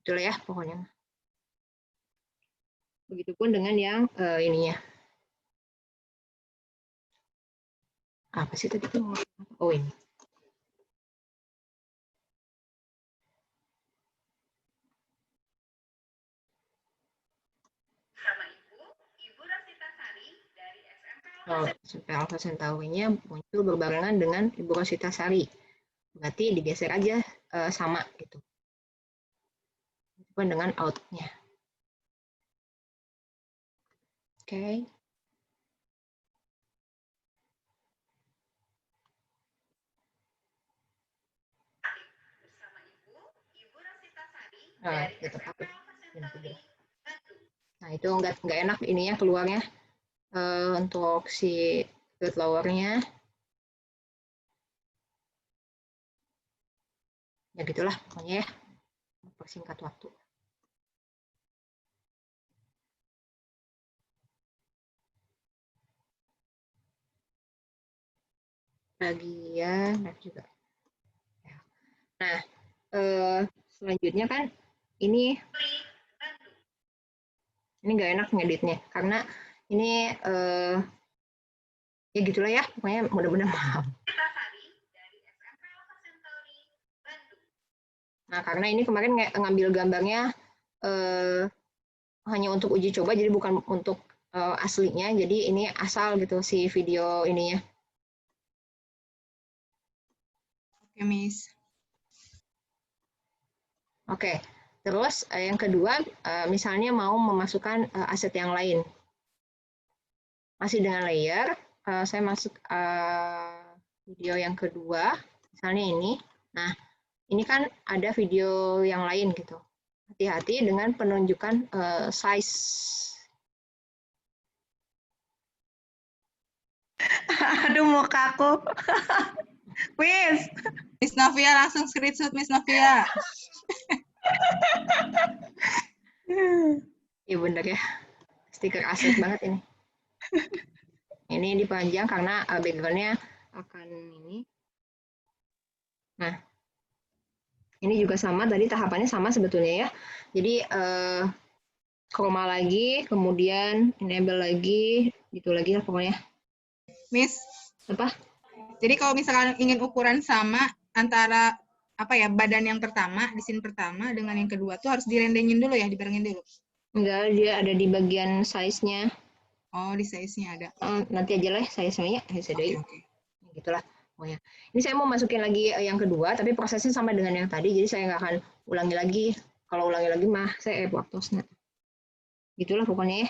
itulah ya pokoknya. Begitupun dengan yang ininya. Apa sih tadi? Oh, ini. Sama Ibu Rosita Sari dari SMP Oh, SMP Alpha Centauri-nya muncul berbarengan dengan Ibu Rosita Sari. Berarti digeser aja sama gitu. Begitupun dengan out-nya. Oke. bersama Ibu Rosita Sari Nah, dari gitu, SMP apa? Alpha Centauri, Bandung. Nah, itu nggak enak ininya keluarnya untuk si boot lowernya. Ya gitulah pokoknya ya. Persingkat waktu. Bagian juga. Nah, selanjutnya kan ini nggak enak ngeditnya karena ini ya gitulah ya, pokoknya mudah-mudahan paham. Rosita Sari dari SMP Alpha Centauri, Bandung. Nah, karena ini kemarin ngambil gambarnya hanya untuk uji coba, jadi bukan untuk aslinya, jadi ini asal gitu si video ininya. Oke, Miss. Oke, terus yang kedua, misalnya mau memasukkan aset yang lain. Masih dengan layer, saya masuk video yang kedua, misalnya ini. Nah, ini kan ada video yang lain gitu. Hati-hati dengan penunjukan size. Aduh, mukaku. Miss. Miss Novia langsung screenshot, Miss Novia. Iya bener ya, stiker aset banget ini. Ini dipanjang karena background-nya akan ini. Nah, ini juga sama, tadi tahapannya sama sebetulnya ya. Jadi chroma lagi, kemudian enable lagi, gitu lagi lah pokoknya. Miss, Apa? jadi kalau misalkan ingin ukuran sama antara apa ya badan yang pertama di scene pertama dengan yang kedua tuh harus direndengin dulu ya, dibarengin dulu. Enggak, dia ada di bagian size-nya. Oh, di size-nya ada. Nanti aja lah size-nya, Oke. gitulah pokoknya. Ini saya mau masukin lagi yang kedua, tapi prosesnya sama dengan yang tadi, jadi saya nggak akan ulangi lagi. Kalau ulangi lagi mah saya waktunya. Gitulah pokoknya ya.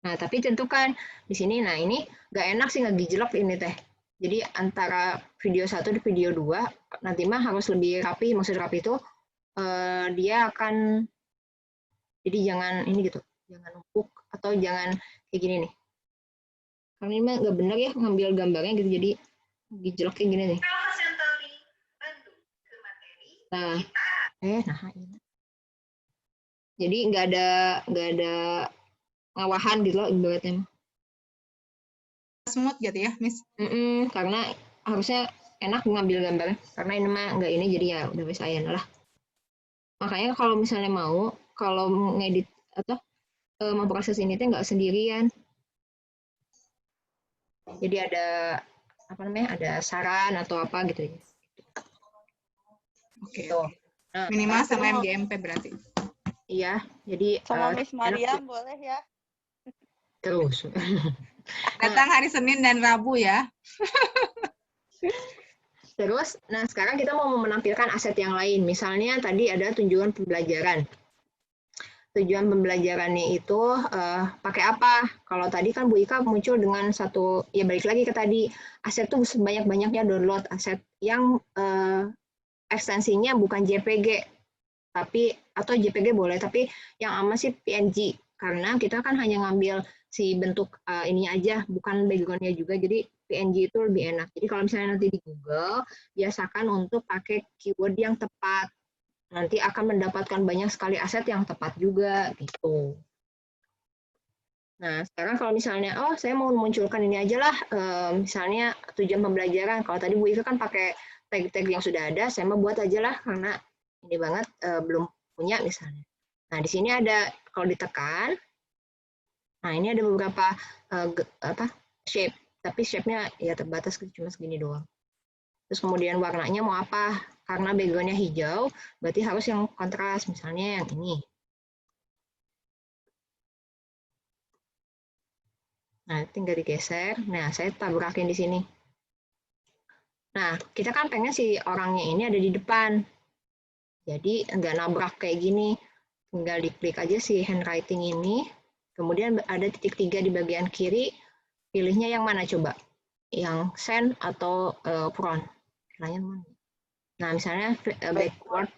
Nah, tapi tentukan di sini, nah ini nggak enak sih ngegijelok ini teh. Jadi antara video 1 dan video 2, nanti mah harus lebih rapi, maksud rapi itu dia akan, jadi jangan ini gitu, jangan numpuk atau jangan kayak gini nih. Karena ini mah nggak benar ya ngambil gambarnya gitu, jadi gijelok kayak gini nih. Alpha Centauri, Bandung. Ke materi. Nah, ini. Jadi nggak ada ngawahan gitu loh ibaratnya. Smooth gitu ya, Miss. Karena harusnya enak ngambil gambar, karena ini mah nggak ini, jadi ya udah bisa aja lah. Makanya kalau misalnya mau, kalau ngedit atau memproses ini tuh nggak sendirian. Jadi ada apa namanya, ada saran atau apa gitu ya. Oke. Gitu. Nah, Minimal sama MGMP berarti. iya, jadi Sama Miss enak Mariam boleh ya? terus. Datang hari Senin dan Rabu ya. Terus, nah sekarang kita mau menampilkan aset yang lain. Misalnya tadi ada tujuan pembelajaran. Tujuan pembelajarannya itu pakai apa? Kalau tadi kan Bu Ika muncul dengan satu, ya balik lagi ke tadi, aset tuh sebanyak-banyaknya download aset yang ekstensinya bukan JPG, tapi atau JPG boleh, tapi yang aman sih PNG. Karena kita kan hanya ngambil si bentuk ini aja, bukan background-nya juga, jadi PNG itu lebih enak. Jadi kalau misalnya nanti di Google, biasakan untuk pakai keyword yang tepat. nanti akan mendapatkan banyak sekali aset yang tepat juga gitu. Nah, sekarang kalau misalnya, oh saya mau munculkan ini aja lah, misalnya tujuan pembelajaran. Kalau tadi Bu Ika kan pakai tag-tag yang sudah ada, saya mau buat aja lah karena ini banget belum punya misalnya. Nah, di sini ada kalau ditekan, nah ini ada beberapa shape, tapi shape-nya ya terbatas cuma segini doang. Terus kemudian warnanya mau apa? Karena background-nya hijau, berarti harus yang kontras, misalnya yang ini. Nah, tinggal digeser. Nah, saya tabrakin di sini. Nah, kita kan pengen si orangnya ini ada di depan. Jadi, nggak nabrak kayak gini. Tinggal diklik aja si handwriting ini. Kemudian ada titik 3 di bagian kiri. Pilihnya yang mana coba? Yang send atau front? Pilihnya mana? Nah, misalnya backward.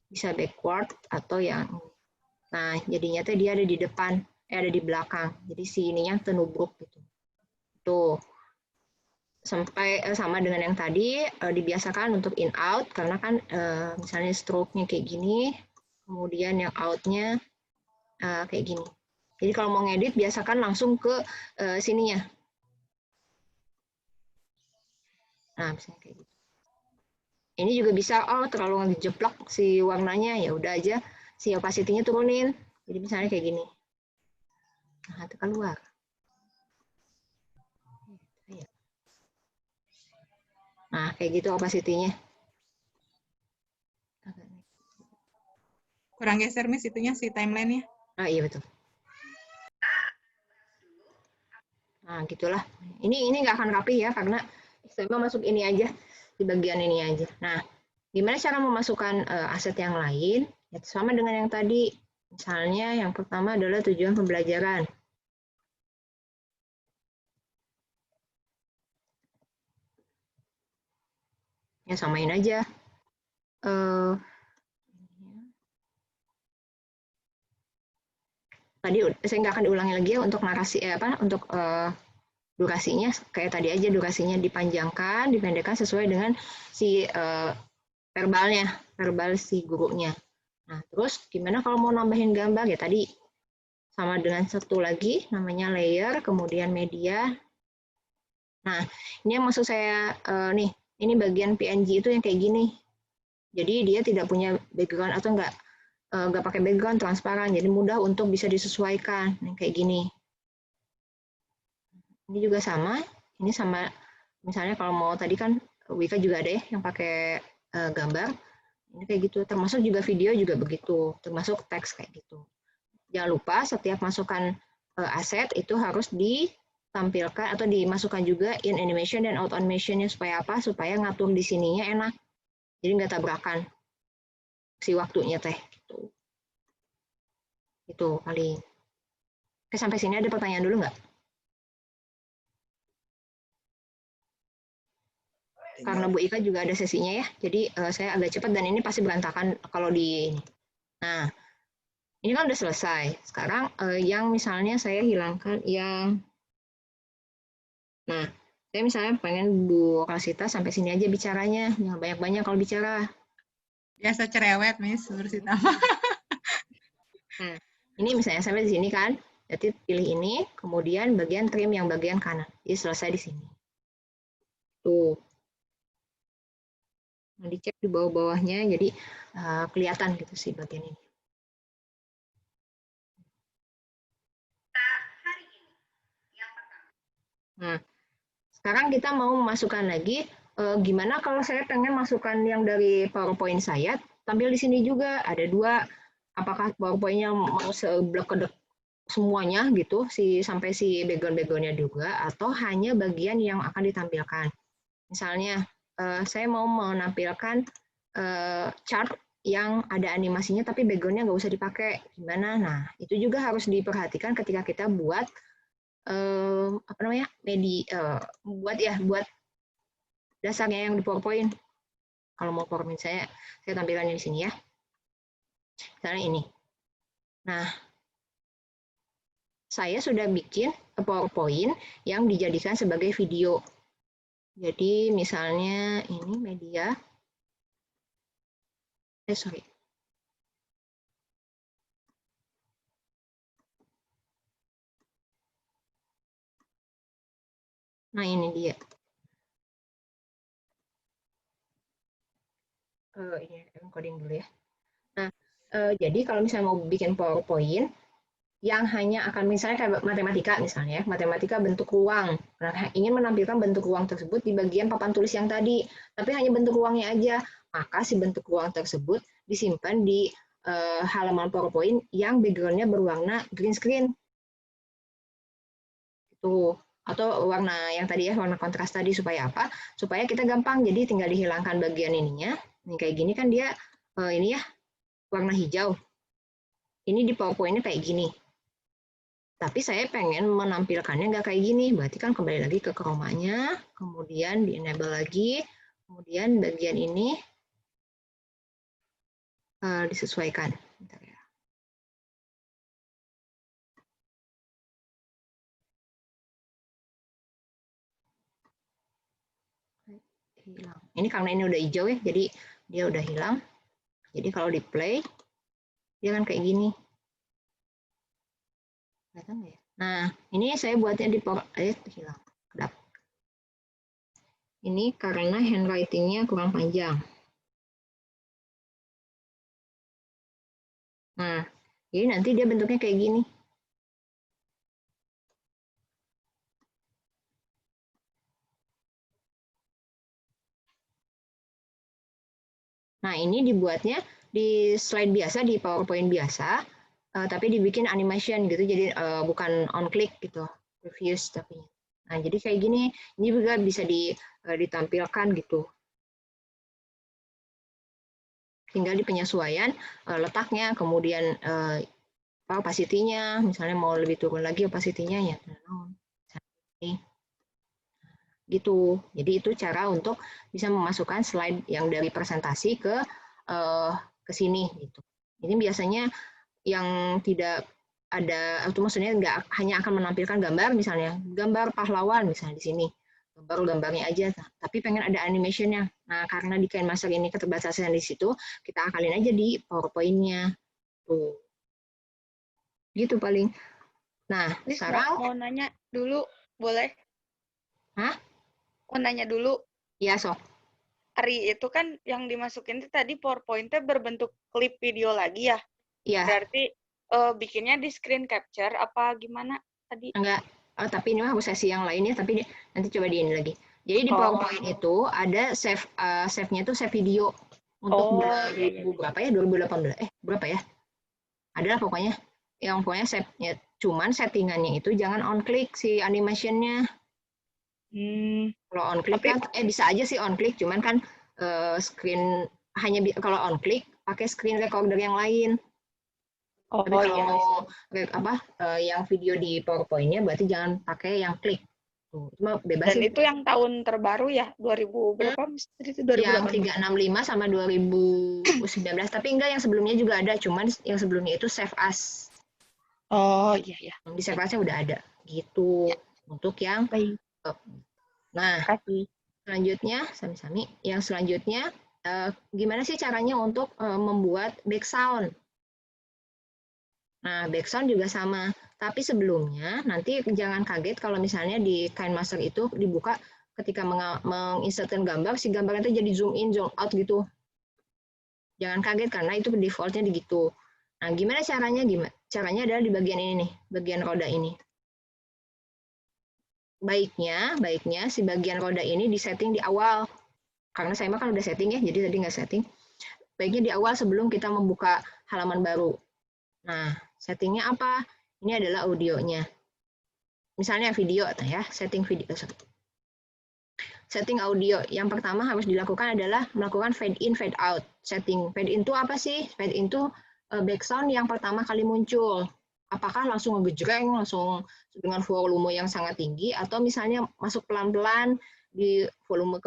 Bisa backward atau yang... Nah, jadinya tuh dia ada di depan. Ada di belakang. Jadi si ininya tenubruk gitu. Tuh. Sampai sama dengan yang tadi dibiasakan untuk in out karena kan misalnya stroke-nya kayak gini, kemudian yang out-nya kayak gini. Jadi kalau mau ngedit biasakan langsung ke sininya. Nah, misalnya kayak gitu. Ini juga bisa terlalu ngejeplak si warnanya, ya udah aja si opacity-nya turunin. Jadi misalnya kayak gini. Nah, itu keluar. Nah, kayak gitu opacity-nya. Kurang geser, Miss, itunya si timeline-nya. Ah, iya betul. Nah, gitulah. Ini nggak akan rapi ya, karena saya mau masuk ini aja, di bagian ini aja. Nah, gimana cara memasukkan aset yang lain? Ya, sama dengan yang tadi. Misalnya yang pertama adalah tujuan pembelajaran. Ya, samain aja. Tadi saya nggak akan diulangi lagi ya untuk narasi untuk durasinya kayak tadi aja, durasinya dipanjangkan, dipendekkan sesuai dengan si verbal si gurunya. Nah, terus gimana kalau mau nambahin gambar? Ya tadi sama dengan satu lagi namanya layer, kemudian media. Nah, ini yang maksud saya nih, ini bagian PNG itu yang kayak gini. Jadi dia tidak punya background atau nggak pakai background transparan, jadi mudah untuk bisa disesuaikan kayak gini. Ini juga sama, ini sama misalnya kalau mau tadi kan Wika juga ada ya yang pakai gambar, ini kayak gitu, termasuk juga video juga begitu, termasuk teks kayak gitu. Jangan lupa setiap masukkan aset itu harus ditampilkan atau dimasukkan juga in animation dan out animation-nya supaya apa? Supaya ngatur di sininya enak, jadi nggak tabrakan si waktunya teh gitu. Itu paling. Oke, sampai sini ada pertanyaan dulu nggak? Karena Bu Ika juga ada sesinya ya, jadi saya agak cepat dan ini pasti berantakan kalau di ini. Nah, ini kan udah selesai. Sekarang yang misalnya saya hilangkan yang, nah, saya misalnya pengen Bu Rasita sampai sini aja bicaranya, jangan banyak-banyak kalau bicara. Biasa cerewet, Miss, Bersita. Nah, ini misalnya sampai di sini kan, jadi pilih ini, kemudian bagian trim yang bagian kanan, jadi selesai di sini. Tuh. Nah, dicek di bawah-bawahnya, jadi kelihatan gitu sih bagian ini. Nah, sekarang kita mau memasukkan lagi, gimana kalau saya pengen masukkan yang dari PowerPoint saya, tampil di sini juga, ada dua, apakah PowerPoint-nya mau seblok-kedek semuanya gitu, sampai si background-background-nya juga, atau hanya bagian yang akan ditampilkan. Misalnya, saya mau menampilkan chart yang ada animasinya tapi background-nya nggak usah dipakai. Gimana? Nah, itu juga harus diperhatikan ketika kita buat buat dasarnya yang di PowerPoint. Kalau mau PowerPoint saya tampilkan di sini ya. Misalnya ini. Nah, saya sudah bikin PowerPoint yang dijadikan sebagai video. Jadi misalnya ini media. Sorry. Nah, ini dia. Ini encoding dulu ya. Nah, jadi kalau misalnya mau bikin PowerPoint, yang hanya akan misalnya kayak matematika misalnya, matematika bentuk ruang. Nah, ingin menampilkan bentuk ruang tersebut di bagian papan tulis yang tadi, tapi hanya bentuk ruangnya aja. Maka si bentuk ruang tersebut disimpan di halaman PowerPoint yang background-nya berwarna green screen. Itu. Atau warna yang tadi ya, warna kontras tadi, supaya apa? Supaya kita gampang, jadi tinggal dihilangkan bagian ininya. Ini kayak gini kan dia, ini ya, warna hijau. Ini di PowerPoint-nya kayak gini. Tapi saya pengen menampilkannya nggak kayak gini, berarti kan kembali lagi ke chroma-nya, kemudian di-enable lagi, kemudian bagian ini disesuaikan. Bentar ya. Hilang. Ini karena ini udah hijau ya, jadi dia udah hilang. Jadi kalau di play, dia kan kayak gini. Kelihatan nggak ya? Nah, ini saya buatnya di hilang. Kedap. Ini karena handwriting-nya kurang panjang. Nah, jadi nanti dia bentuknya kayak gini. Nah, ini dibuatnya di slide biasa, di PowerPoint biasa, tapi dibikin animation gitu, jadi bukan on click gitu, previous tapi. Nah, jadi kayak gini, ini juga bisa ditampilkan gitu. Tinggal di penyesuaian letaknya, kemudian opacity-nya, misalnya mau lebih turun lagi opacity-nya ya. Gitu. Jadi itu cara untuk bisa memasukkan slide yang dari presentasi ke sini gitu. Ini biasanya yang tidak ada, itu maksudnya nggak hanya akan menampilkan gambar, misalnya gambar pahlawan misalnya di sini, gambarnya aja, tapi pengen ada animation-nya. Nah, karena di KineMaster ini keterbatasan di situ, kita akalin aja di PowerPoint-nya. Tuh. Gitu paling. Nah, sekarang mau nanya dulu, boleh? Hah? Mau nanya dulu. Iya, sok. Ari, itu kan yang dimasukin itu tadi PowerPoint-nya berbentuk klip video lagi ya? Iya. Berarti bikinnya di screen capture apa gimana tadi? Enggak, tapi ini mah harus sesi yang lainnya, tapi nanti coba di ini lagi. Jadi di PowerPoint itu ada save-nya itu save video untuk 2000 berapa ya? 2018. Berapa ya? Adalah pokoknya yang pokoknya save-nya, cuman settingannya itu jangan on click si animation-nya. Kalau on click kan bisa aja sih on click, cuman kan screen hanya kalau on click pakai screen recorder yang lain. Tapi kalau yang video di PowerPoint-nya berarti jangan pakai yang klik. Cuma bebas. Dan itu yang tahun terbaru ya, 2000 berapa? Itu 2018. Yang 365 sama 2019, tapi enggak, yang sebelumnya juga ada, cuman yang sebelumnya itu Save As. Oh iya ya. Di Save As-nya udah ada gitu. Untuk yang nah, selanjutnya Sami-Sami, yang selanjutnya gimana sih caranya untuk membuat background? Nah, background juga sama. Tapi sebelumnya, nanti jangan kaget kalau misalnya di KineMaster itu dibuka ketika menginsertkan gambar, si gambar itu jadi zoom in, zoom out gitu. Jangan kaget karena itu default-nya begitu. Nah, gimana caranya? Caranya adalah di bagian ini nih, bagian roda ini. Baiknya si bagian roda ini disetting di awal. Karena saya mah kan udah setting ya, jadi tadi nggak setting. Baiknya di awal sebelum kita membuka halaman baru. Nah, settingnya apa? Ini adalah audionya. Misalnya video, ya, setting video. Setting audio. Yang pertama harus dilakukan adalah melakukan fade in, fade out. Setting fade in itu apa sih? Fade in itu background yang pertama kali muncul. Apakah langsung ngegejreng, langsung dengan volume yang sangat tinggi, atau misalnya masuk pelan-pelan di volume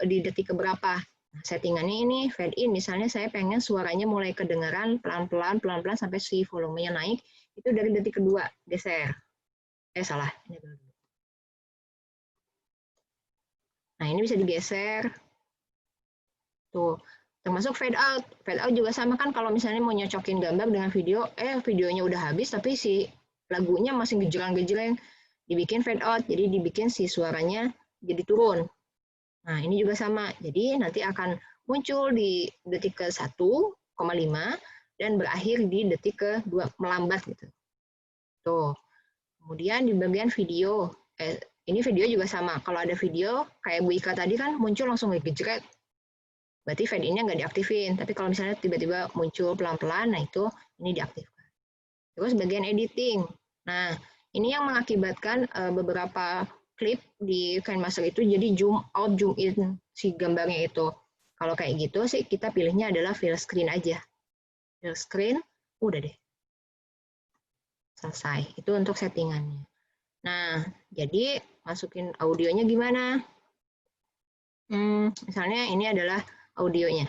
di detik keberapa. Nah, settingannya ini fade in, misalnya saya pengen suaranya mulai kedengaran pelan-pelan sampai si volumenya naik, itu dari detik kedua, geser. Salah. Nah, ini bisa digeser. Tuh. Termasuk fade out. Fade out juga sama kan kalau misalnya mau nyocokin gambar dengan video, videonya udah habis tapi si lagunya masih gejreng-gejreng, dibikin fade out, jadi dibikin si suaranya jadi turun. Nah, ini juga sama. Jadi nanti akan muncul di detik ke 1,5 dan berakhir di detik ke 2, melambat gitu. Tuh. Kemudian di bagian video, ini video juga sama. Kalau ada video, kayak Bu Ika tadi kan muncul langsung gejreng, berarti fade in-nya nggak diaktifin. Tapi kalau misalnya tiba-tiba muncul pelan-pelan, nah itu ini diaktifkan. Terus bagian editing. Nah, ini yang mengakibatkan beberapa klip di KineMaster itu jadi zoom out, zoom in si gambarnya itu. Kalau kayak gitu sih kita pilihnya adalah fill screen aja. Fill screen, udah deh. Selesai. Itu untuk settingannya. Nah, jadi masukin audionya gimana? Misalnya ini adalah audionya.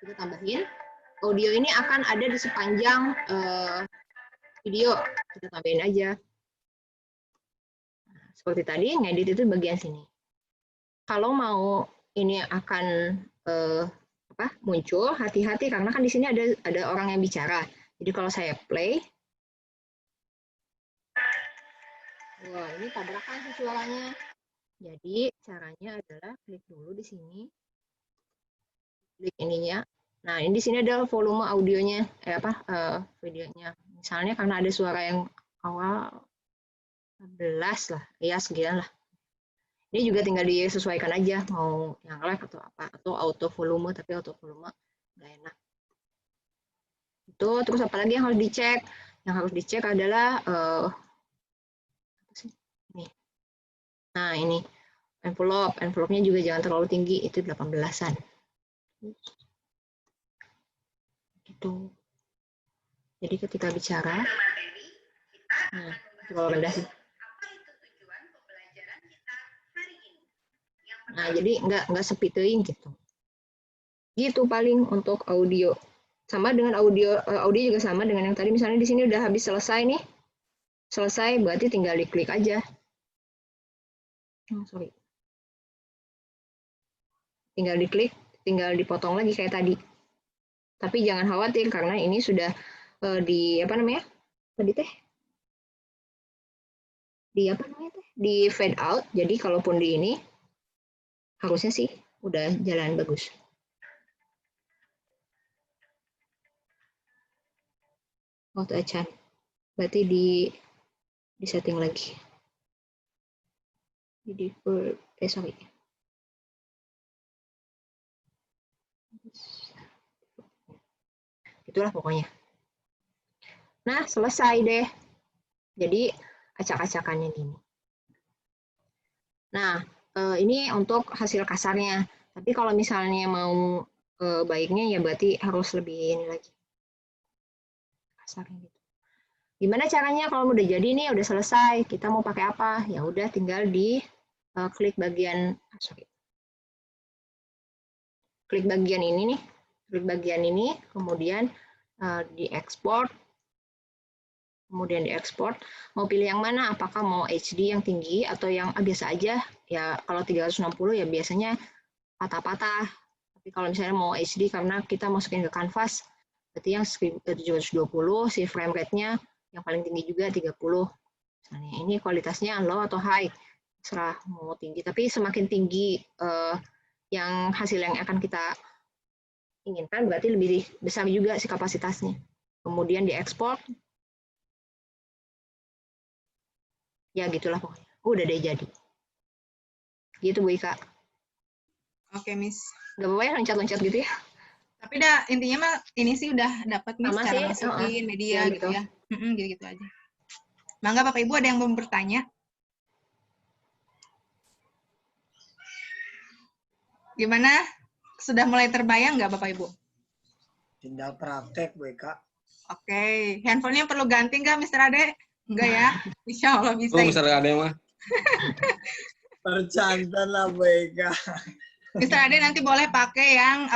Kita tambahin. Audio ini akan ada di sepanjang video. Kita tambahin aja. Nah, seperti tadi, ngedit itu bagian sini. Kalau mau ini akan muncul, hati-hati karena kan di sini ada orang yang bicara. Jadi kalau saya play, wah ini tabrakan sih suaranya. Jadi caranya adalah klik dulu di sini, klik ininya. Nah ini di sini ada volume audionya, videonya. Misalnya karena ada suara yang awal 11 lah, ya sekian lah. Ini juga tinggal disesuaikan aja mau yang live atau apa, atau auto volume, tapi auto volume nggak enak. Itu terus apalagi yang harus dicek? Yang harus dicek adalah ini. Nah, ini envelope-nya juga jangan terlalu tinggi, itu 18-an. Gitu. Jadi ketika bicara, nah, terlalu rendah sih. Nah, jadi nggak sepi teuing gitu. Gitu paling untuk audio. Sama dengan audio juga sama dengan yang tadi. Misalnya di sini udah habis selesai nih. Selesai, berarti tinggal diklik aja. Sorry. Tinggal diklik, tinggal dipotong lagi kayak tadi. Tapi jangan khawatir karena ini sudah di fade out. Jadi kalaupun di ini harusnya sih udah jalan bagus. Auto acan. Berarti di setting lagi. Jadi sorry. Itulah pokoknya. Nah, selesai deh. Jadi acak-acakannya gini. Nah, ini untuk hasil kasarnya. Tapi kalau misalnya mau baiknya ya berarti harus lebih ini lagi. Kasarnya gitu. Gimana caranya kalau udah jadi nih, udah selesai, kita mau pakai apa? Ya udah tinggal di klik bagian klik bagian ini nih. Klik bagian ini, kemudian diekspor. Kemudian diekspor. Mau pilih yang mana? Apakah mau HD yang tinggi atau yang biasa aja? Ya kalau 360 ya biasanya patah-patah. Tapi kalau misalnya mau HD karena kita masukin ke kanvas, berarti yang 720 si frame rate-nya yang paling tinggi juga 30. Misalnya ini kualitasnya low atau high, serah mau tinggi. Tapi semakin tinggi yang hasil yang akan kita inginkan, berarti lebih besar juga si kapasitasnya. Kemudian diekspor. Ya gitulah pokoknya. Udah deh jadi. Gitu Bu Ika. Oke, Miss. Gak apa-apa ya loncat-loncat gitu ya. Tapi intinya mah ini sih udah dapat nih cara masukin media ya, gitu ya. Gitu-gitu aja. Mangga Bapak Ibu ada yang mau bertanya? Gimana? Sudah mulai terbayang nggak Bapak Ibu? Tinggal praktek, Bu Eka. Oke. Handphonenya perlu ganti nggak, Mr. Ade? Enggak ya? Insya Allah bisa. Mr. Ade mah. Percantan lah, Bu Eka. Mr. Ade nanti boleh pakai yang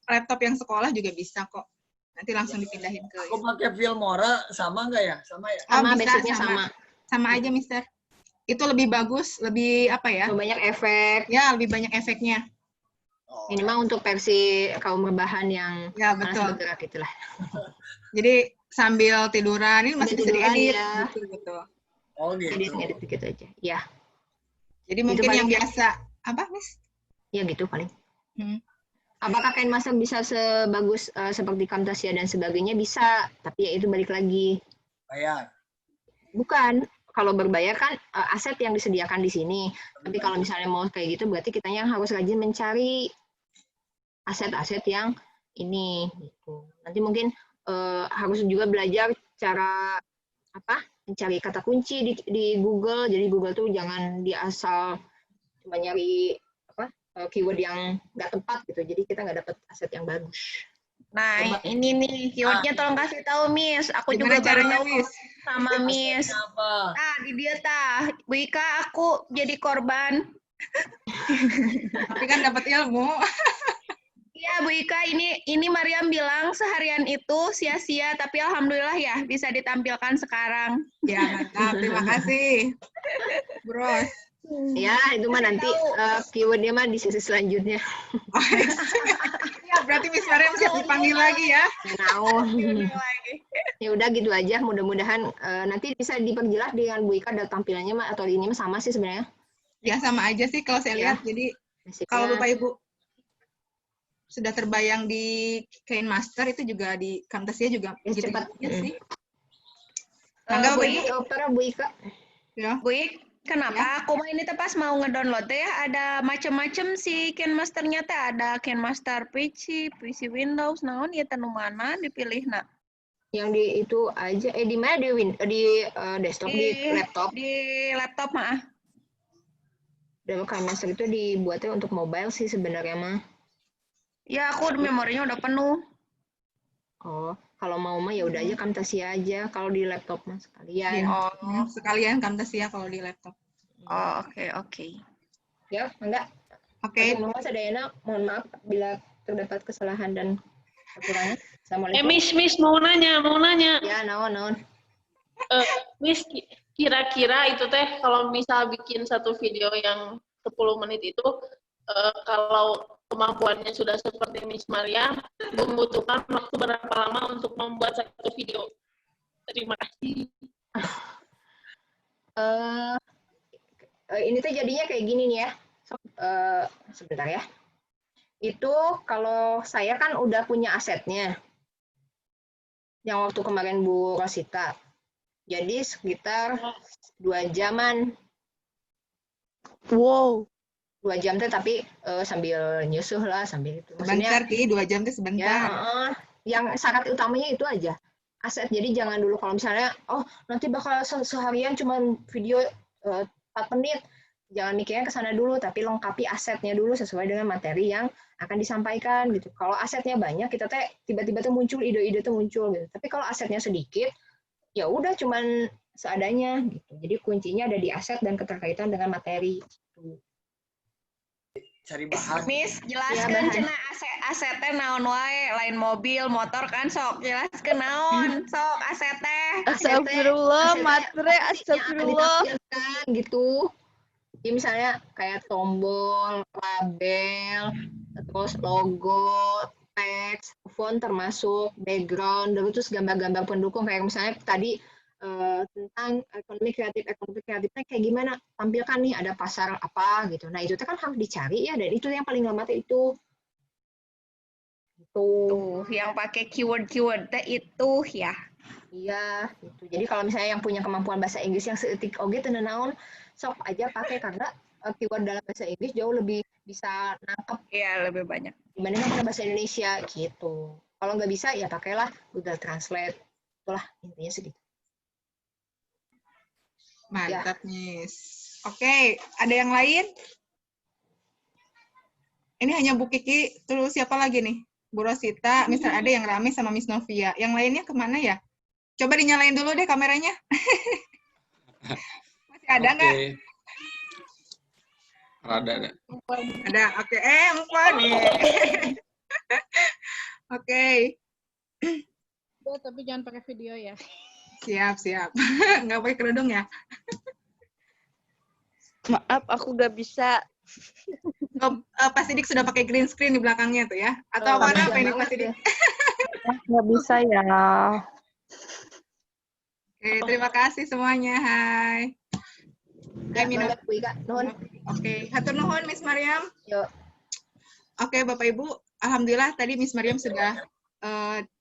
laptop yang sekolah juga bisa kok. Nanti langsung dipindahin ke. Aku pakai Filmora sama nggak ya? Sama ya? Sama, bisa, basicnya sama. Sama aja, Mister. itu lebih bagus, lebih apa ya? Banyak efek. Ya, lebih banyak efeknya. Oh, Ini mah untuk versi kaum rebahan yang Ya, malas betul. bergerak gitulah. Jadi sambil tiduran ini masih bisa Tiduran, diedit ya. gitu. oh gitu. Edit gitu aja. Ya, Jadi mungkin paling yang ya. biasa apa, Miss? ya gitu paling. Hmm. Apakah KineMaster bisa sebagus seperti Camtasia dan sebagainya? Bisa, tapi ya itu balik lagi. Bayar. Bukan. Kalau berbayar kan aset yang disediakan di sini. Tapi kalau misalnya mau kayak gitu, berarti kita yang harus rajin mencari aset-aset yang ini. Gitu. Nanti mungkin harus juga belajar cara mencari kata kunci di Google. Jadi Google tuh jangan dia asal cuma nyari keyword yang nggak tepat gitu. Jadi kita nggak dapat aset yang bagus. Nah, ini nih keywordnya tolong kasih tahu Miss. Aku Gimana juga baru caranya, tahu Miss? sama Miss. Apa? Ah, di dia tah. Bu Ika, aku jadi korban. Tapi kan dapat ilmu. Iya, Bu Ika, ini Mariam bilang seharian itu sia-sia, tapi alhamdulillah ya bisa ditampilkan sekarang. Ya, mantap. Terima kasih. Bros. Ya, itu mah nanti keywordnya mah di sesi selanjutnya. Ya, berarti Miss Mariam siap dipanggil lagi ya. Nah, ya udah gitu aja. Mudah-mudahan nanti bisa diperjelas dengan Bu Ika ada tampilannya mah atau ini mah sama sih sebenarnya. Ya, sama aja sih kalau saya Ya. lihat. Jadi Basicnya, kalau Bapak Ibu sudah terbayang di KineMaster itu juga di Camtasia juga Ya, gitu cepat. sih. Mangga Bu Bapak Ibu. Ika, Opera Bu Ika. Ya. Bu Ik, kenapa aku mah ini teh pas mau ngedownload teh ya ada macam-macam si KineMaster-nya teh ada KineMaster PC, PC Windows, naon ya tanu mana dipilih nak? Yang di itu aja di mana di desktop di laptop. Di laptop mah. Dan KineMaster itu dibuatnya untuk mobile sih sebenarnya mah. Ya aku memorinya udah penuh. Oh, kalau mau mah ya udah aja Camtasia aja. Kalau di laptop mah sekalian. Iya. Sekalian Camtasia kalau di laptop. Oh, oke. Ya, enggak. Oke. Mas Adayana, mohon maaf bila terdapat kesalahan dan kekurangan. Assalamualaikum. Miss mau nanya. Ya, naon. Miss, kira-kira itu teh kalau misal bikin satu video yang 10 menit itu, kalau kemampuannya sudah seperti Miss Maria, membutuhkan waktu berapa lama untuk membuat satu video? Terima kasih. Ini tuh jadinya kayak gini nih ya. Sebentar ya. Itu kalau saya kan udah punya asetnya. Yang waktu kemarin Bu Rosita. Jadi sekitar 2 jaman. Wow. 2 jam teh tapi sambil nyusuh lah, sambil itu. Sebentar, Ki. 2 jam itu sebentar. Ya, yang syarat utamanya itu aja. Aset. Jadi jangan dulu kalau misalnya, nanti bakal seharian cuma video 4 menit. Jangan mikirnya ke sana dulu, tapi lengkapi asetnya dulu sesuai dengan materi yang akan disampaikan gitu. Kalau asetnya banyak, kita teh tiba-tiba tuh muncul ide-ide tuh muncul gitu. Tapi kalau asetnya sedikit, ya udah cuman seadanya gitu. Jadi kuncinya ada di aset dan keterkaitan dengan materi. Cari bahan. Miss, Ya, jelaskan bahan. cenah asetnya naon wae, lain mobil, motor kan sok jelaskeun naon, sok asetnya. Astagfirullah, Asetnya matre, yang akan astagfirullah. ditampilkan gitu. Jadi misalnya kayak tombol, label, terus logo, teks, font termasuk, background, terus gambar-gambar pendukung kayak misalnya tadi tentang ekonomi kreatifnya kayak gimana, tampilkan nih ada pasar apa gitu. Nah itu kan harus dicari ya, dan itu yang paling lama itu. Tuh, yang pakai keyword teh itu ya. Iya, gitu. Jadi kalau misalnya yang punya kemampuan bahasa Inggris yang seetik oge teu naon, sok aja pakai karena keyword dalam bahasa Inggris jauh lebih bisa nangkep Iya, lebih banyak. dibandingkan pakai bahasa Indonesia gitu. Kalau nggak bisa ya pakailah Google Translate. Itulah intinya segitu. Mantap, Miss. Oke, ada yang lain? Ini hanya Bu Kiki, terus siapa lagi nih? Bu Rosita, Miss ada yang rame sama Miss Novia. Yang lainnya kemana ya? Coba dinyalain dulu deh kameranya. Masih ada nggak? Rada ada. Ada, oke. Empon nih. Oke. Tapi jangan pakai video ya. Siap. Nggak pakai kerudung ya? Maaf, aku gak bisa. Oh, Pak Sidik sudah pakai green screen di belakangnya tuh ya? Atau warna apa ini Pak Sidik? Nggak bisa ya. Oke, terima kasih semuanya. Hai. Hai, Mina. Bu Ika, nuhun. Oke, hatur nuhun Miss Mariam. Yuk. Oke, Bapak Ibu, alhamdulillah tadi Miss Mariam sudah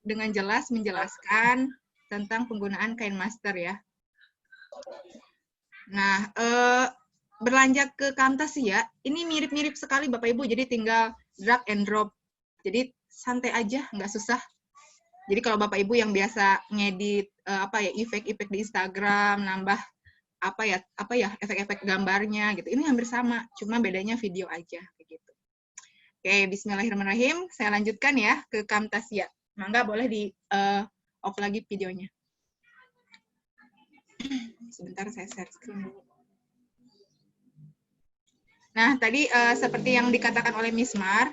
dengan jelas menjelaskan tentang penggunaan kain master ya. Nah, berlanjut ke Camtasia, ini mirip-mirip sekali Bapak Ibu, jadi tinggal drag and drop. Jadi santai aja, nggak susah. Jadi kalau Bapak Ibu yang biasa ngedit efek-efek di Instagram, nambah efek-efek gambarnya gitu, ini hampir sama, cuma bedanya video aja begitu. Oke, bismillahirrahmanirrahim. Saya lanjutkan ya ke Camtasia. Mangga boleh di off lagi videonya. Sebentar saya share screen dulu. Nah, tadi seperti yang dikatakan oleh Miss Mar,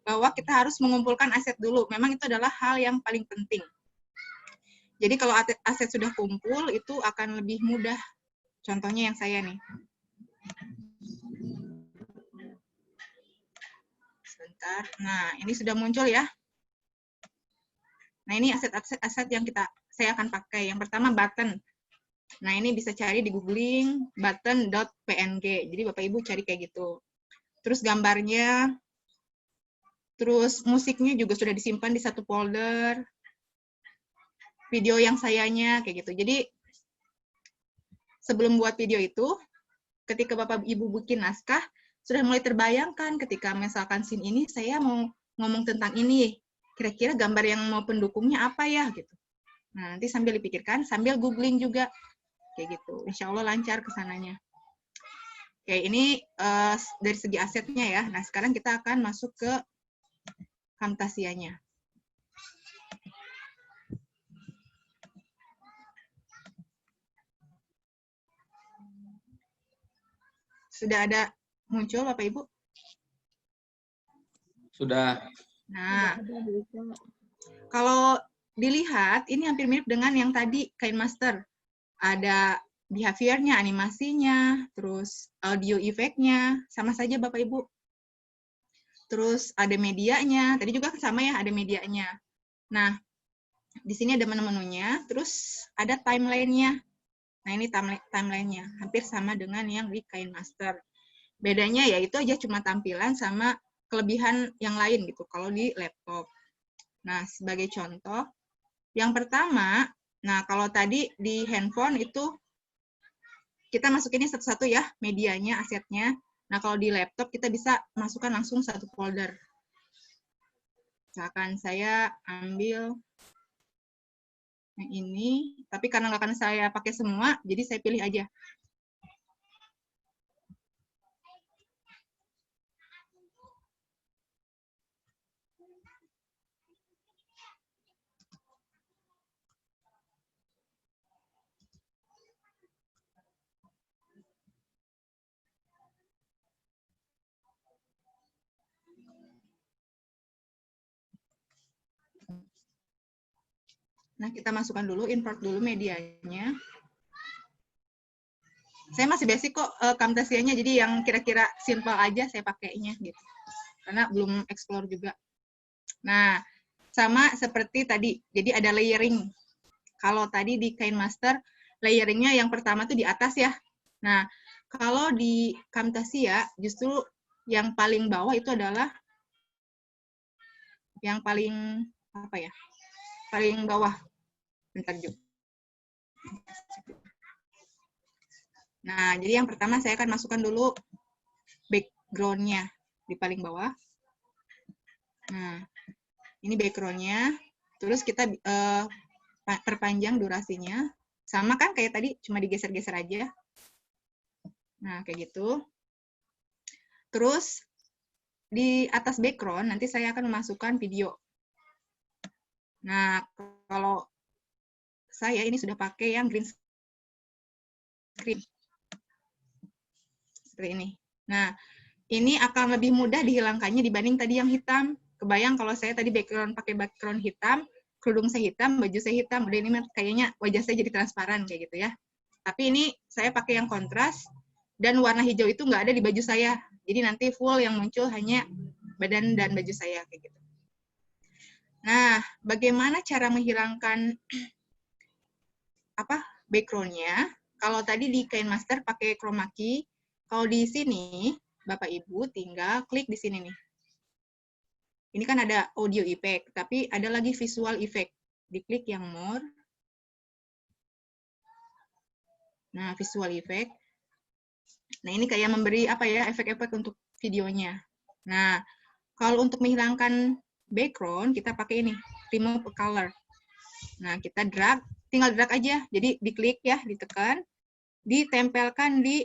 bahwa kita harus mengumpulkan aset dulu. Memang itu adalah hal yang paling penting. Jadi kalau aset sudah kumpul, itu akan lebih mudah. Contohnya yang saya nih. Sebentar. Nah, ini sudah muncul ya. Nah, ini aset-aset yang saya akan pakai. Yang pertama button. Nah, ini bisa cari di googling button.png. Jadi Bapak Ibu cari kayak gitu. Terus gambarnya, terus musiknya juga sudah disimpan di satu folder. Video yang sayanya kayak gitu. Jadi sebelum buat video itu, ketika Bapak Ibu bikin naskah, sudah mulai terbayangkan ketika misalkan scene ini saya mau ngomong tentang ini, kira-kira gambar yang mau pendukungnya apa ya gitu. Nah, nanti sambil dipikirkan, sambil googling juga kayak gitu. Insya Allah lancar kesananya. Oke, ini dari segi asetnya ya. Nah, sekarang kita akan masuk ke Camtasianya. Sudah ada muncul Bapak Ibu? Sudah. Nah, kalau dilihat, ini hampir mirip dengan yang tadi, Kain Master. Ada behavior-nya, animasinya, terus audio efeknya, sama saja Bapak Ibu. Terus ada medianya, tadi juga sama ya, ada medianya. Nah, di sini ada menu-menunya, terus ada timeline-nya. Nah, ini timeline-nya, hampir sama dengan yang di Kain Master. Bedanya ya itu aja cuma tampilan sama kelebihan yang lain gitu, kalau di laptop. Nah, sebagai contoh, yang pertama, nah kalau tadi di handphone itu, kita masukinnya satu-satu ya, medianya, asetnya. Nah, kalau di laptop kita bisa masukkan langsung satu folder. Misalkan saya ambil yang ini, tapi karena nggak akan saya pakai semua, jadi saya pilih aja. Nah, kita masukkan dulu, import dulu medianya. Saya masih basic kok Camtasianya, jadi yang kira-kira simple aja saya pakainya gitu. Karena belum explore juga. Nah, sama seperti tadi, jadi ada layering. Kalau tadi di Kain Master, layeringnya yang pertama tuh di atas ya. Nah, kalau di Camtasia, justru yang paling bawah itu adalah yang paling, apa ya, paling bawah. Bentar juga. Nah, jadi yang pertama saya akan masukkan dulu background-nya di paling bawah. Nah, ini background-nya. Terus kita perpanjang durasinya. Sama kan kayak tadi, cuma digeser-geser aja. Nah, kayak gitu. Terus, di atas background, nanti saya akan memasukkan video. Nah, kalau saya ini sudah pakai yang green screen. Seperti ini. Nah, ini akan lebih mudah dihilangkannya dibanding tadi yang hitam. Kebayang kalau saya tadi pakai background hitam, kerudung saya hitam, baju saya hitam, udah ini kayaknya wajah saya jadi transparan kayak gitu ya. Tapi ini saya pakai yang kontras, dan warna hijau itu nggak ada di baju saya. Jadi nanti full yang muncul hanya badan dan baju saya kayak gitu. Nah, bagaimana cara menghilangkan background-nya? Kalau tadi di KineMaster pakai chroma key, kalau di sini Bapak Ibu tinggal klik di sini nih. Ini kan ada audio effect, tapi ada lagi visual effect. Diklik yang more. Nah, visual effect. Nah, ini kayak memberi efek-efek untuk videonya. Nah, kalau untuk menghilangkan background, kita pakai ini, remove color. Nah, kita drag, tinggal drag aja. Jadi diklik ya, ditekan, ditempelkan di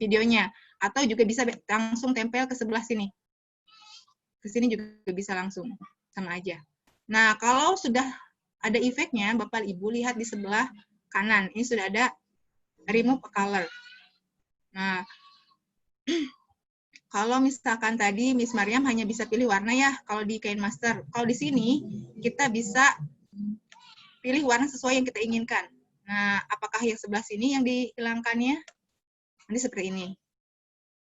videonya. Atau juga bisa langsung tempel ke sebelah sini. Ke sini juga bisa langsung, sama aja. Nah, kalau sudah ada efeknya, Bapak Ibu lihat di sebelah kanan. Ini sudah ada remove color. Nah, kalau misalkan tadi Miss Mariam hanya bisa pilih warna ya, kalau di KineMaster. Kalau di sini, kita bisa pilih warna sesuai yang kita inginkan. Nah, apakah yang sebelah sini yang dihilangkannya? Nanti seperti ini.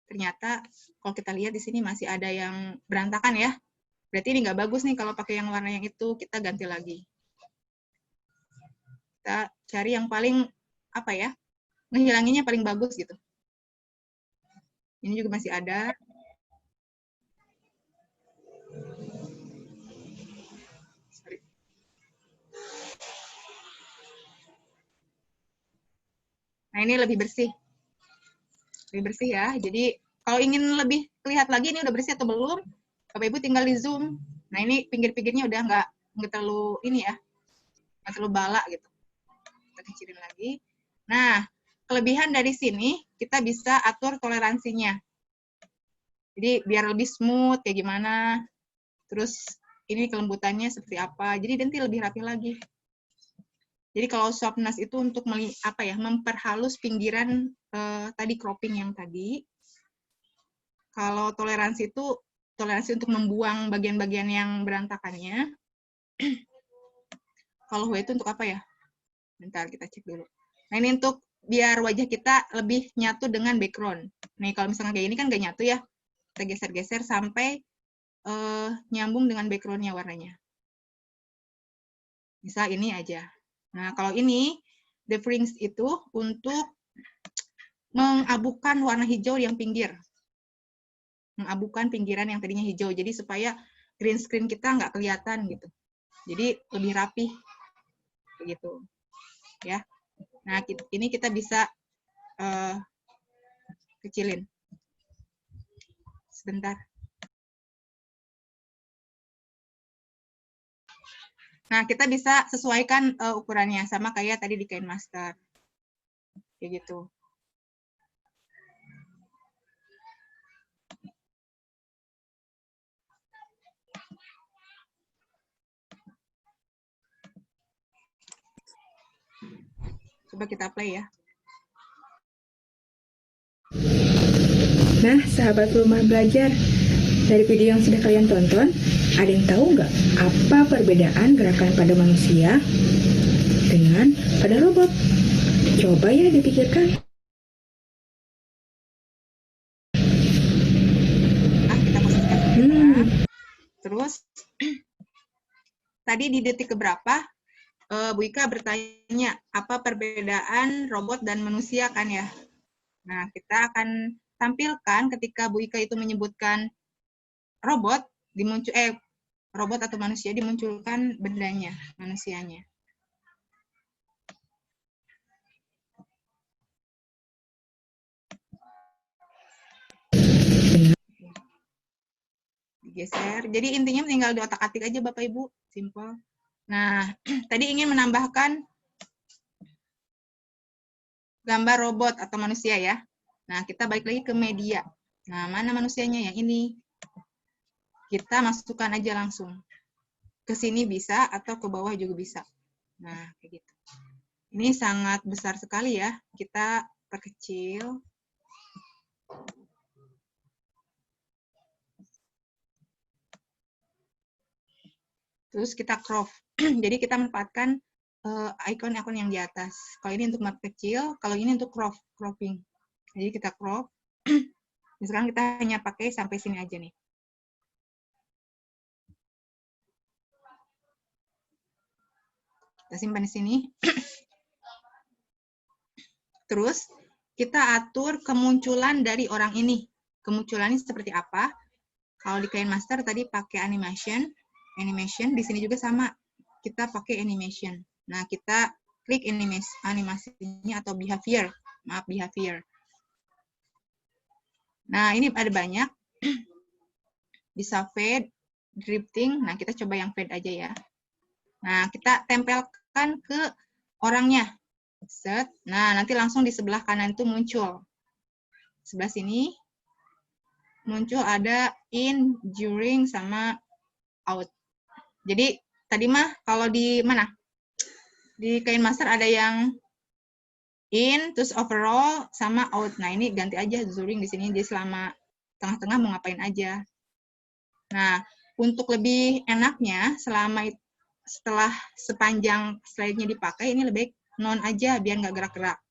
Ternyata, kalau kita lihat di sini masih ada yang berantakan ya. Berarti ini nggak bagus nih kalau pakai yang warna yang itu, kita ganti lagi. Kita cari yang paling, ngehilanginnya paling bagus gitu. Ini juga masih ada. Sorry. Nah, ini lebih bersih. Lebih bersih ya. Jadi, kalau ingin lebih lihat lagi ini udah bersih atau belum, Bapak Ibu tinggal di zoom. Nah, ini pinggir-pinggirnya udah nggak terlalu ini ya. Nggak terlalu balak gitu. Kita kecilin lagi. Nah, kelebihan dari sini, kita bisa atur toleransinya. Jadi, biar lebih smooth, kayak gimana. Terus, ini kelembutannya seperti apa. Jadi, nanti lebih rapi lagi. Jadi, kalau softness itu untuk memperhalus pinggiran tadi cropping yang tadi. Kalau toleransi itu, toleransi untuk membuang bagian-bagian yang berantakannya. Kalau W itu untuk apa ya? Bentar, kita cek dulu. Nah, ini untuk biar wajah kita lebih nyatu dengan background. Nih, kalau misalnya kayak ini kan nggak nyatu ya. Kita geser-geser sampai nyambung dengan background-nya warnanya. Bisa ini aja. Nah, kalau ini, the frings itu untuk mengabukan warna hijau yang pinggir. Mengabukan pinggiran yang tadinya hijau. Jadi, supaya green screen kita nggak kelihatan gitu. Jadi, lebih rapi. Begitu. Ya. Nah, ini kita bisa kecilin. Sebentar. Nah, kita bisa sesuaikan ukurannya, sama kayak tadi di KineMaster. Kayak gitu. Coba kita play ya. Nah, sahabat rumah belajar, dari video yang sudah kalian tonton, ada yang tahu nggak apa perbedaan gerakan pada manusia dengan pada robot? Coba ya dipikirkan. Kita posisikan. Terus, tadi di detik keberapa, Bu Ika bertanya, apa perbedaan robot dan manusia kan ya? Nah, kita akan tampilkan ketika Bu Ika itu menyebutkan robot, robot atau manusia dimunculkan bendanya, manusianya. Digeser. Jadi intinya tinggal di otak-atik aja Bapak Ibu, simple. Nah, tadi ingin menambahkan gambar robot atau manusia ya. Nah, kita balik lagi ke media. Nah, mana manusianya? Yang ini. Kita masukkan aja langsung. Ke sini bisa atau ke bawah juga bisa. Nah, kayak gitu. Ini sangat besar sekali ya. Kita perkecil. Terus kita crop. Jadi kita manfaatkan ikon-ikon yang di atas. Kalau ini untuk map kecil, kalau ini untuk cropping. Jadi kita crop. Sekarang kita hanya pakai sampai sini aja nih. Kita simpan di sini. Terus kita atur kemunculan dari orang ini. Kemunculannya seperti apa? Kalau di KineMaster tadi pakai animation, di sini juga sama. Kita pakai animation. Nah, kita klik animasinya atau behavior. Maaf, behavior. Nah, ini ada banyak. Bisa fade, drifting. Nah, kita coba yang fade aja ya. Nah, kita tempelkan ke orangnya. Set. Nah, nanti langsung di sebelah kanan itu muncul. Sebelah sini muncul ada in, during, sama out. Jadi, tadi mah kalau di mana? Di KineMaster ada yang in, terus overall, sama out. Nah, ini ganti aja during di sini. Dia selama tengah-tengah mau ngapain aja. Nah, untuk lebih enaknya, setelah sepanjang slide-nya dipakai, ini lebih non aja, biar nggak gerak-gerak.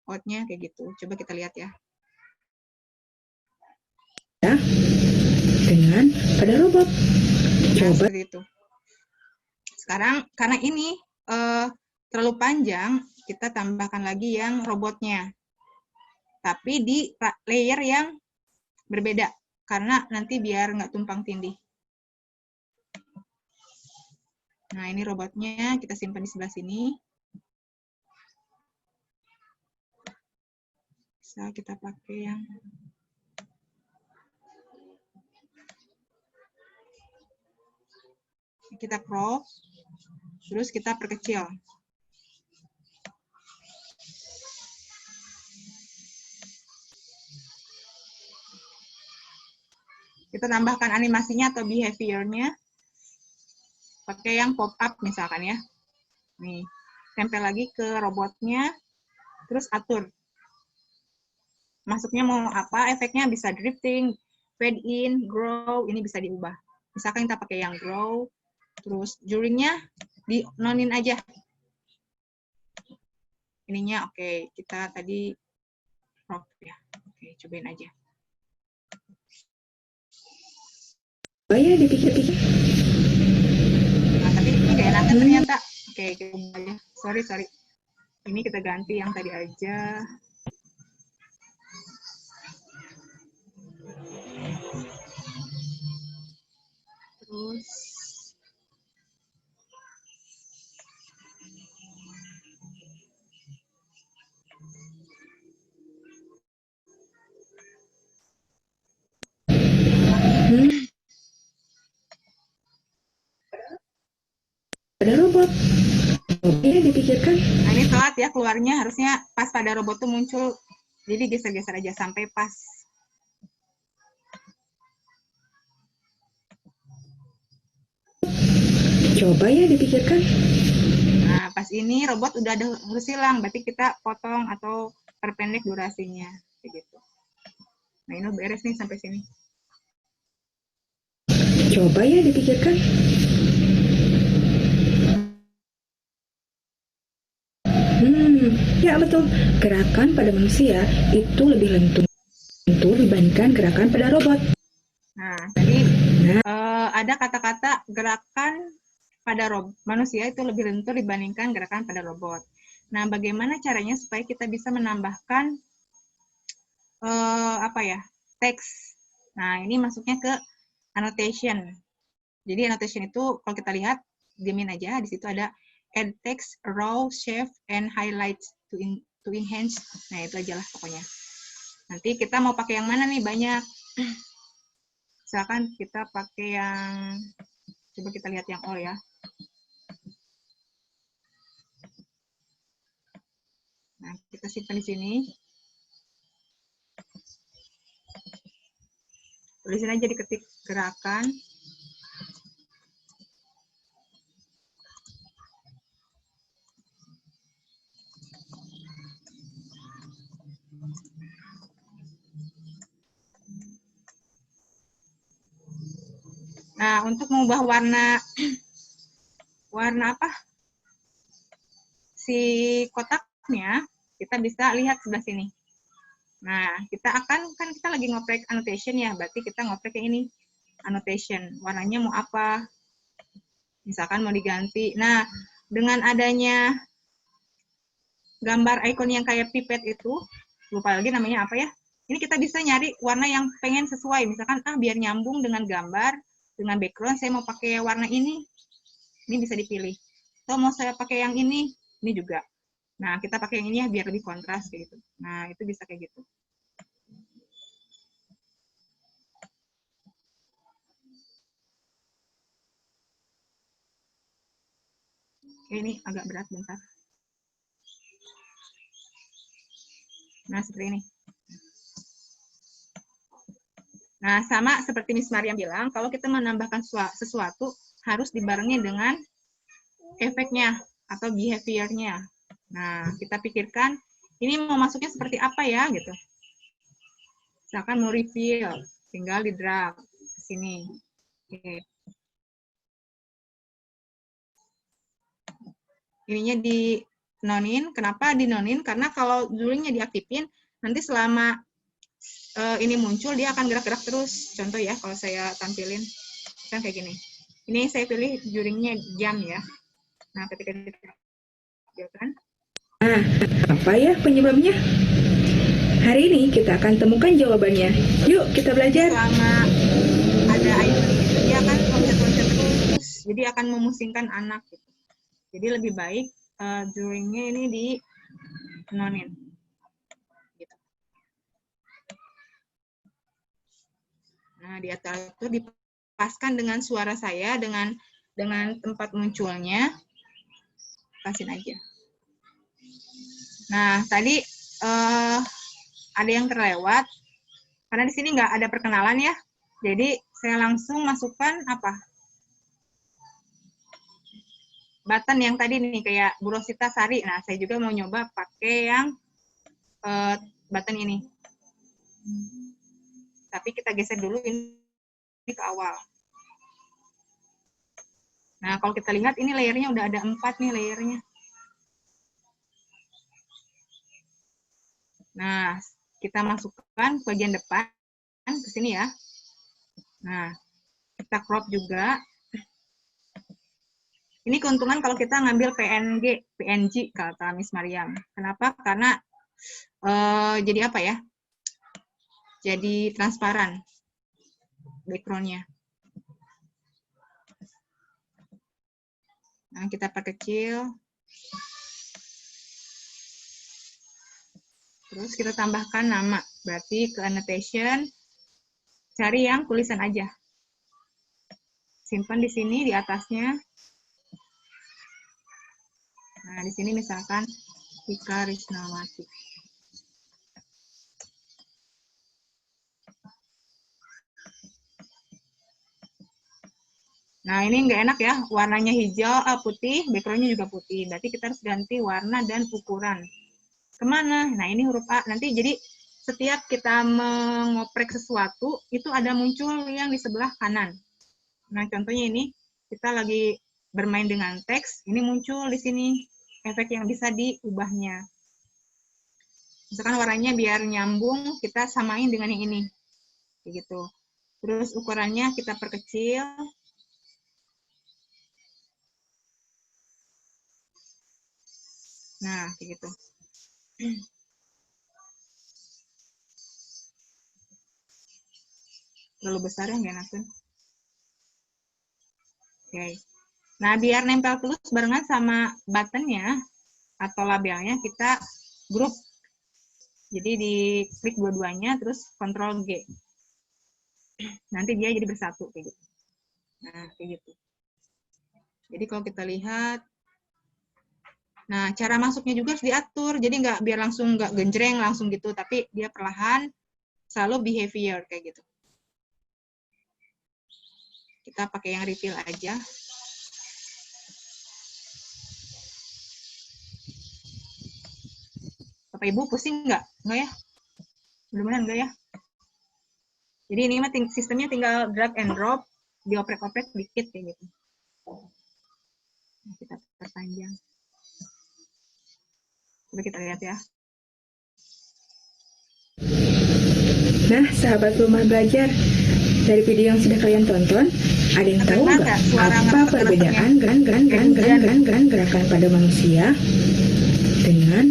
Out-nya kayak gitu. Coba kita lihat ya. Dengan pada robot. Coba. Seperti itu. Sekarang, karena ini terlalu panjang, kita tambahkan lagi yang robotnya. Tapi di layer yang berbeda. Karena nanti biar nggak tumpang tindih. Nah, ini robotnya. Kita simpan di sebelah sini. Bisa kita pakai yang... Kita crop. Terus kita perkecil. Kita tambahkan animasinya atau behavior-nya. Pakai yang pop-up misalkan ya. Nih, tempel lagi ke robotnya. Terus atur. Masuknya mau apa, efeknya bisa drifting, fade in, grow, ini bisa diubah. Misalkan kita pakai yang grow. Terus during-nya di nonin aja. Ininya oke, kita tadi crop ya. Oke, cobain aja. Oh ya, dipikir-pikir. Nah, tapi ini gak enakan ternyata. Oke, kita ubah aja. Sorry. Ini kita ganti yang tadi aja. Terus Pada robot. Coba ya dipikirkan. nah, ini telat ya keluarnya, harusnya pas pada robot tuh muncul. Jadi geser-geser aja sampai pas. Coba ya dipikirkan. Nah, pas ini robot udah harus hilang, berarti kita potong atau perpendek durasinya. Kayak gitu. Nah, ini beres nih sampai sini. Coba ya dipikirkan. Ya betul. Gerakan pada manusia itu lebih lentur dibandingkan gerakan pada robot. Nah, tadi ada kata-kata gerakan pada manusia itu lebih lentur dibandingkan gerakan pada robot. Nah, bagaimana caranya supaya kita bisa menambahkan teks. Nah, ini masuknya ke annotation. Jadi annotation itu kalau kita lihat, diamin aja, di situ ada add text, raw, shape, and highlights to enhance. Nah, itu aja lah pokoknya. Nanti kita mau pakai yang mana nih? Banyak. Misalkan kita pakai yang, coba kita lihat yang all ya. Nah, kita simpan di sini. Tulisin aja, diketik gerakan. Nah, untuk mengubah warna apa? Si kotaknya, kita bisa lihat sebelah sini. Nah, kan kita lagi ngoprek annotation ya, berarti kita ngoprek yang ini, annotation. Warnanya mau apa? Misalkan mau diganti. Nah, dengan adanya gambar icon yang kayak pipet itu, lupa lagi namanya apa ya, ini kita bisa nyari warna yang pengen sesuai. Misalkan, biar nyambung dengan gambar, dengan background, saya mau pakai warna ini bisa dipilih. Atau mau saya pakai yang ini juga. Nah, kita pakai yang ini ya, biar lebih kontras kayak gitu. Nah, itu bisa kayak gitu. Oke, ini agak berat, bentar. Nah, seperti ini. Nah, sama seperti Miss Mariam bilang, kalau kita menambahkan sesuatu, harus dibarengi dengan efeknya atau behavior-nya. Nah, kita pikirkan, ini mau masuknya seperti apa ya, gitu. Misalkan mau reveal, tinggal di drag ke sini. Oke. Ininya di nonin. Kenapa di nonin? Karena kalau duringnya diaktifin, nanti selama ini muncul, dia akan gerak-gerak terus. Contoh ya, kalau saya tampilin, kan kayak gini. Ini saya pilih duringnya jam ya. Nah, ketika ditampilkan. Nah, apa ya penyebabnya? Hari ini kita akan temukan jawabannya. Yuk, kita belajar. Selama ada icon itu, dia akan loncat-loncat terus. Jadi akan memusingkan anak. Gitu. Jadi lebih baik duringnya ini di nonin. Gitu. Nah, di atas itu dipaskan dengan suara saya, dengan tempat munculnya. Pasin aja. Nah, tadi ada yang terlewat, karena di sini nggak ada perkenalan ya. Jadi, saya langsung masukkan apa? Button yang tadi nih, kayak Bu Rosita Sari. Nah, saya juga mau nyoba pakai yang button ini. Tapi kita geser dulu ini ke awal. Nah, kalau kita lihat, ini layernya udah ada 4 nih layernya. Nah, kita masukkan bagian depan ke sini ya. Nah, kita crop juga. Ini keuntungan kalau kita ngambil PNG kata Miss Mariam. Kenapa? Karena jadi apa ya? Jadi transparan background-nya. Nah, kita perkecil. Terus kita tambahkan nama. Berarti ke annotation, cari yang tulisan aja. Simpan di sini, di atasnya. Nah, di sini misalkan Ika Risnawati. Nah, ini nggak enak ya. Warnanya hijau, putih, background-nya juga putih. Berarti kita harus ganti warna dan ukuran. Kemana? Nah, ini huruf A. Nanti jadi setiap kita mengoprek sesuatu, itu ada muncul yang di sebelah kanan. Nah, contohnya ini, kita lagi bermain dengan teks, ini muncul di sini efek yang bisa diubahnya. Misalkan warnanya biar nyambung, kita samain dengan yang ini. Kayak gitu. Terus ukurannya kita perkecil. Nah, kayak gitu. Terlalu besar ya, nggak enak kan? Oke. Nah, biar nempel terus barengan sama buttonnya atau labelnya, kita grup. Jadi diklik dua-duanya, terus Ctrl G. Nanti dia jadi bersatu kayak gitu. Nah, kayak gitu. Jadi kalau kita lihat, nah cara masuknya juga harus diatur. Jadi biar langsung nggak genjreng langsung gitu, tapi dia perlahan, selalu behavior kayak gitu. Kita pakai yang refill aja. Bapak Ibu pusing nggak? Nggak ya? Mudah-mudahan nggak ya? Jadi ini mah sistemnya tinggal drag and drop, dioprek-oprek dikit kayak gitu. Nah, kita perpanjang. Coba kita lihat ya. Nah, sahabat rumah belajar, dari video yang sudah kalian tonton, ada yang tahu Kedengeran nggak nggak suara apa perbedaan gerakan pada manusia dengan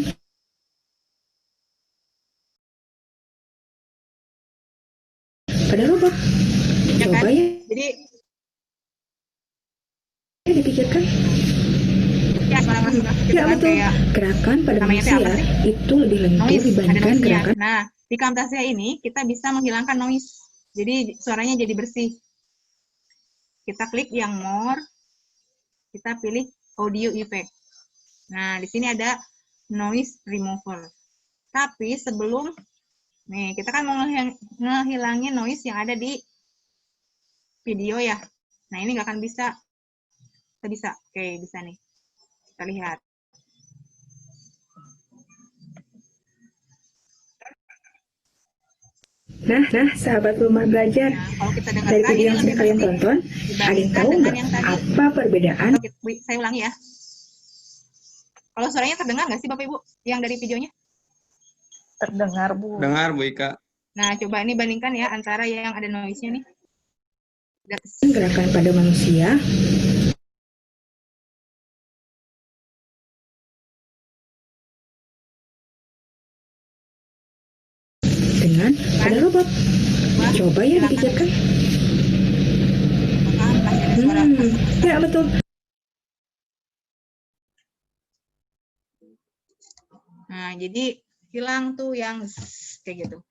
pada robot? Ya Coba kan? ya Jadi dipikirkan. ya suara ngeras gitu Ya kan betul, kayak gerakan pada namanya teh apa manusia sih? itu lebih lentur Noise, ada dibandingkan noise-nya. gerakan. Nah, di Camtasia ini kita bisa menghilangkan noise. Jadi suaranya jadi bersih. Kita klik yang more, kita pilih audio effect. Nah, di sini ada noise remover. Tapi sebelum, nih kita kan mau ngehilangin noise yang ada di video ya. Nah, ini nggak akan bisa. Kita bisa, oke bisa nih. Kita lihat. Nah, sahabat rumah belajar, Nah, kalau kita dari dengarkan video ini yang sudah lebih kalian bersih tonton, ada yang dibandingkan tahu dengan nggak yang tadi. apa perbedaan? Saya ulangi ya. Kalau suaranya terdengar nggak sih Bapak Ibu yang dari videonya? Terdengar, Bu. Dengar, Bu Ika. Nah, coba ini bandingkan ya antara yang ada noise-nya nih. Gerakan pada manusia dengan pada robot. Coba ya dipikirkan. Masih ada suara Ya betul. Nah, jadi hilang tuh yang kayak gitu.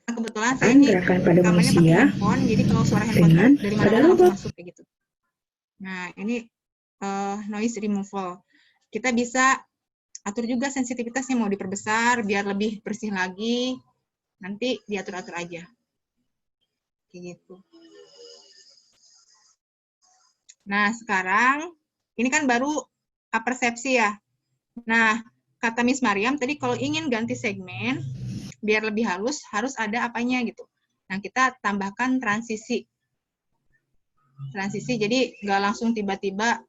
Nah, kebetulan saya Kan ini gerakan pada rekamannya pakai manusia handphone, jadi kalau suara handphone dengan tuh dari pada mana-mana langsung robot. masuk kayak gitu. Nah, ini noise removal. Kita bisa atur juga sensitivitasnya, mau diperbesar biar lebih bersih lagi. Nanti diatur-atur aja. Kayak gitu. Nah, sekarang ini kan baru apersepsi ya. Nah, kata Miss Mariam tadi kalau ingin ganti segmen biar lebih halus harus ada apanya gitu. Nah, kita tambahkan transisi. Transisi jadi nggak langsung tiba-tiba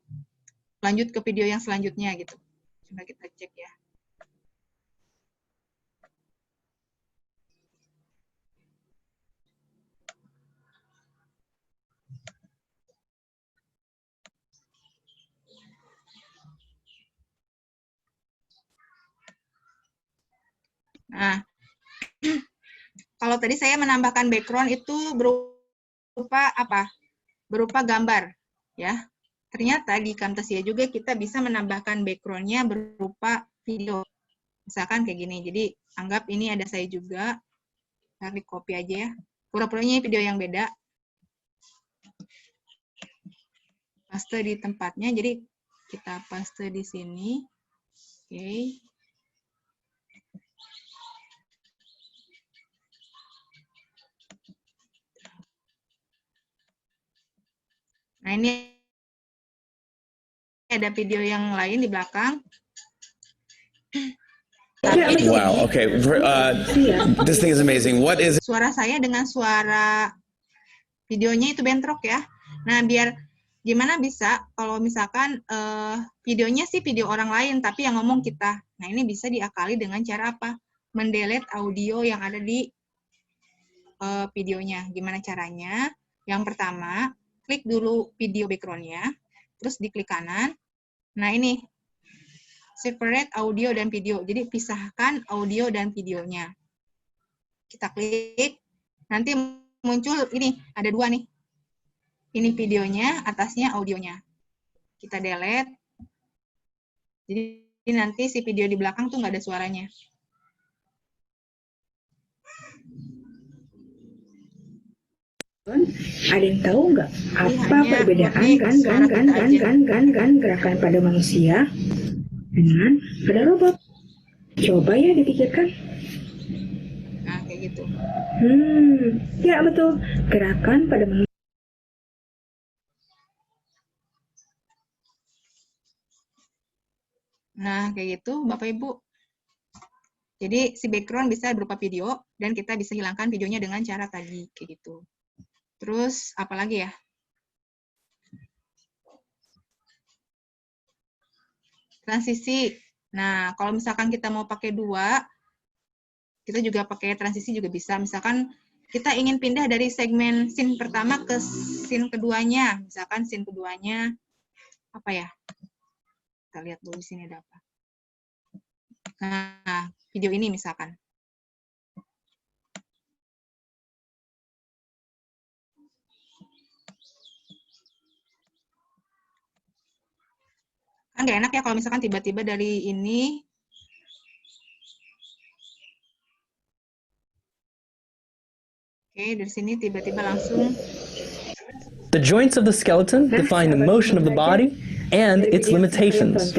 lanjut ke video yang selanjutnya gitu. Coba kita cek ya. Nah, kalau tadi saya menambahkan background itu berupa apa? Berupa gambar, ya. Ternyata di Camtasia juga kita bisa menambahkan background-nya berupa video. Misalkan kayak gini. Jadi anggap ini ada saya juga. Tarik copy aja ya. Pura-puranya video yang beda. Paste di tempatnya. Jadi kita paste di sini. Oke. Nah, ini ada video yang lain di belakang. Wow, okay. This thing is amazing. What is it? Suara saya dengan suara videonya itu bentrok ya. Nah, biar gimana bisa kalau misalkan videonya sih video orang lain, tapi yang ngomong kita. Nah, ini bisa diakali dengan cara apa? Mendelete audio yang ada di videonya. Gimana caranya? Yang pertama, klik dulu video background-nya, terus diklik kanan. Nah, ini separate audio dan video. Jadi pisahkan audio dan videonya. Kita klik, nanti muncul ini, ada dua nih. Ini videonya, atasnya audionya. Kita delete. Jadi nanti si video di belakang tuh nggak ada suaranya. Ada yang tahu nggak apa perbedaan gerakan pada manusia dengan pada robot? Coba ya dipikirkan. Nah, kayak gitu. Ya betul. Gerakan pada manusia. Nah, kayak gitu, Bapak Ibu. Jadi, si background bisa berupa video, dan kita bisa hilangkan videonya dengan cara tadi, kayak gitu. Terus, apa lagi ya? Transisi. Nah, kalau misalkan kita mau pakai dua, Kita juga pakai transisi juga bisa. Misalkan kita ingin pindah dari segmen scene pertama ke scene keduanya. Misalkan scene keduanya apa ya? Kita lihat dulu di sini ada apa. Nah, video ini misalkan. Kan nggak enak ya kalau misalkan tiba-tiba dari ini oke, dari sini tiba-tiba langsung The joints of the skeleton define the motion of the body and its limitations.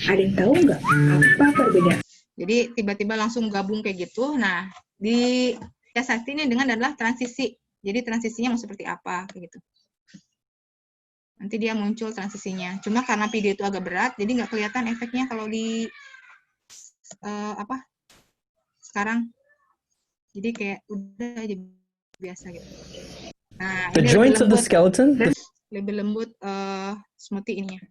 Ada yang tahu nggak apa perbedaan? jadi tiba-tiba langsung gabung kayak gitu. Nah, di siasati ini dengan adalah transisi. Jadi transisinya mau seperti apa kayak gitu. Nanti dia muncul transisinya. Cuma karena video itu agak berat, jadi nggak kelihatan efeknya kalau di sekarang. Jadi kayak udah aja biasa gitu. Nah, The ini joints of the skeleton. lebih lembut smoothie ininya.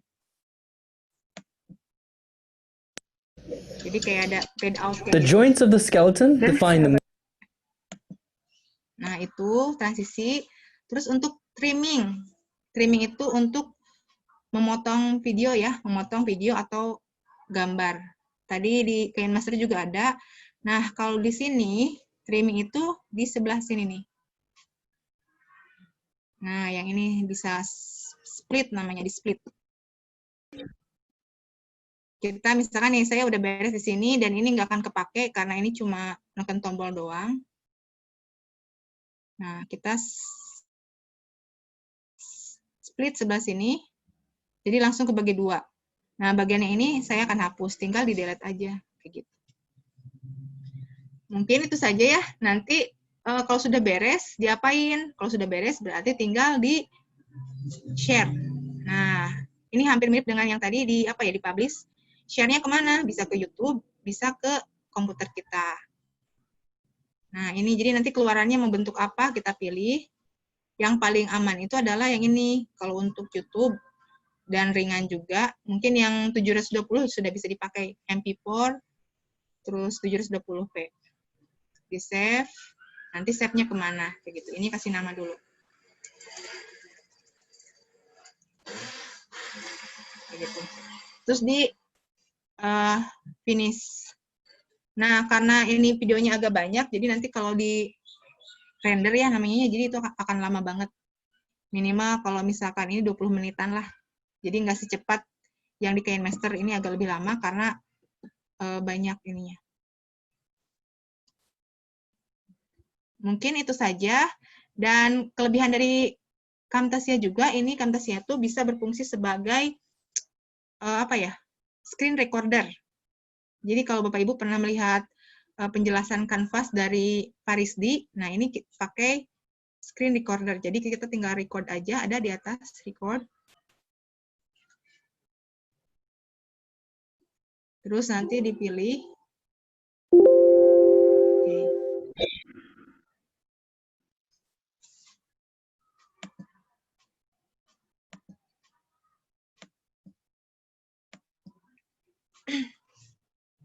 Jadi kayak ada fade out kayak The gitu. joints of the skeleton define the. Nah, itu transisi. Terus untuk trimming. Trimming itu untuk memotong video ya, memotong video atau gambar. Tadi di KineMaster juga ada. Nah, kalau di sini, trimming itu di sebelah sini nih. Nah, yang ini bisa split namanya, di split. Kita misalkan nih, saya udah beres di sini, dan ini nggak akan kepake karena ini cuma neken tombol doang. Nah, kita split sebelah sini, jadi langsung kebagi dua. Nah, bagian yang ini saya akan hapus, tinggal di delete aja, kayak gitu. Mungkin itu saja ya, nanti kalau sudah beres, diapain? Kalau sudah beres, berarti tinggal di share. Nah, ini hampir mirip dengan yang tadi di publish. Share-nya kemana? Bisa ke YouTube, bisa ke komputer kita. Nah, ini jadi nanti keluarannya membentuk apa, kita pilih. Yang paling aman itu adalah yang ini. Kalau untuk YouTube dan ringan juga, mungkin yang 720 sudah bisa dipakai MP4, terus 720p. Di save, nanti save-nya kemana, kayak gitu. Ini kasih nama dulu. Kayak gitu. Terus di finish. Nah, karena ini videonya agak banyak, jadi nanti kalau di render ya namanya, jadi itu akan lama banget. Minimal kalau misalkan ini 20 menitan lah. Jadi nggak secepat yang di KineMaster, ini agak lebih lama karena banyak ininya. Mungkin itu saja. Dan kelebihan dari Camtasia juga, ini Camtasia itu bisa berfungsi sebagai screen recorder. Jadi kalau Bapak Ibu pernah melihat penjelasan kanvas dari Parisdi, nah ini pakai screen recorder. Jadi kita tinggal record aja, ada di atas record. Terus nanti dipilih. Oke.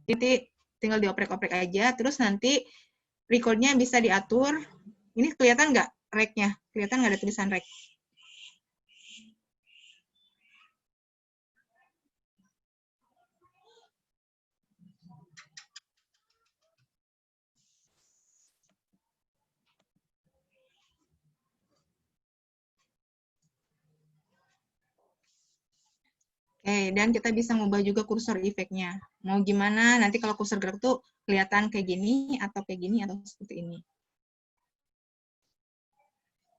Jadi tinggal dioprek-oprek aja, terus nanti record-nya bisa diatur. Ini kelihatan nggak rec-nya? Kelihatan nggak ada tulisan rec? Oke, dan kita bisa ngubah juga kursor efeknya. Mau gimana, nanti kalau kursor gerak tuh kelihatan kayak gini, atau seperti ini.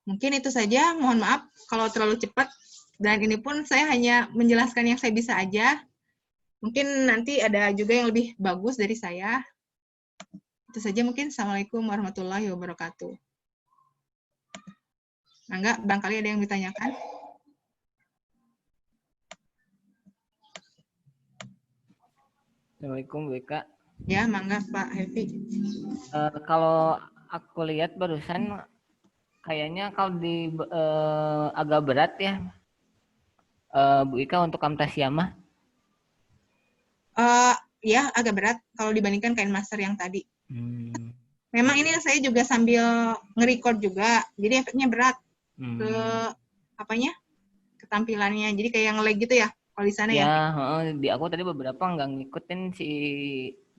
Mungkin itu saja, mohon maaf kalau terlalu cepat. Dan ini pun saya hanya menjelaskan yang saya bisa aja. Mungkin nanti ada juga yang lebih bagus dari saya. Itu saja mungkin. Assalamualaikum warahmatullahi wabarakatuh. Nah, enggak, barangkali ada yang ditanyakan. Assalamualaikum Bu Ika. Ya, mangga Pak Hevi. Kalau aku lihat barusan kayaknya kalau di agak berat ya Bu Ika untuk Camtasia mah. Ya, agak berat kalau dibandingkan KineMaster yang tadi. Memang ini saya juga sambil nge-record juga, jadi efeknya berat ke apanya? Ketampilannya. Jadi kayak yang lag gitu ya, kalau di sana ya? Di aku tadi beberapa nggak ngikutin si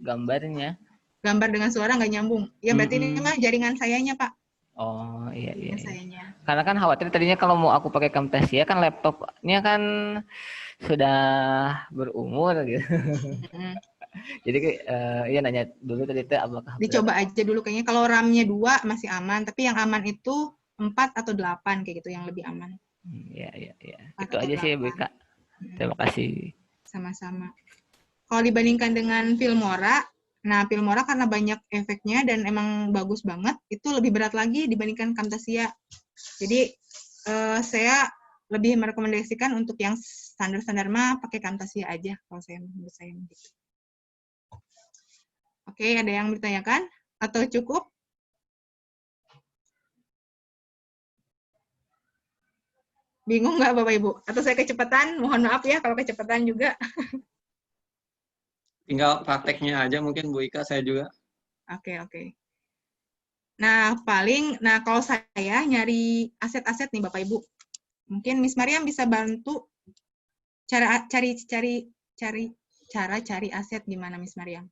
gambarnya. Gambar dengan suara nggak nyambung. Ya berarti ini mah jaringan sayanya, Pak. Oh iya. Sayanya. Karena kan khawatir tadinya kalau mau aku pakai Camtasia kan laptopnya kan sudah berumur gitu. Jadi ya nanya dulu tadi itu apakah dicoba aja dulu kayaknya. Kalau RAM-nya 2 masih aman, tapi yang aman itu 4 atau 8 kayak gitu yang lebih aman. Iya. Itu aja sih Bu Ika. Terima kasih. Sama-sama. Kalau dibandingkan dengan Filmora, nah Filmora karena banyak efeknya dan emang bagus banget, itu lebih berat lagi dibandingkan Camtasia. Jadi saya lebih merekomendasikan untuk yang standar-standar mah pakai Camtasia aja kalau menurut saya gitu. Oke, ada yang bertanyakan atau cukup? Bingung nggak Bapak Ibu? Atau saya kecepatan? Mohon maaf ya kalau kecepatan juga. Tinggal prakteknya aja mungkin Bu Ika, saya juga. Oke. Nah, kalau saya nyari aset-aset nih Bapak Ibu. Mungkin Miss Mariam bisa bantu cara cari aset gimana Miss Mariam?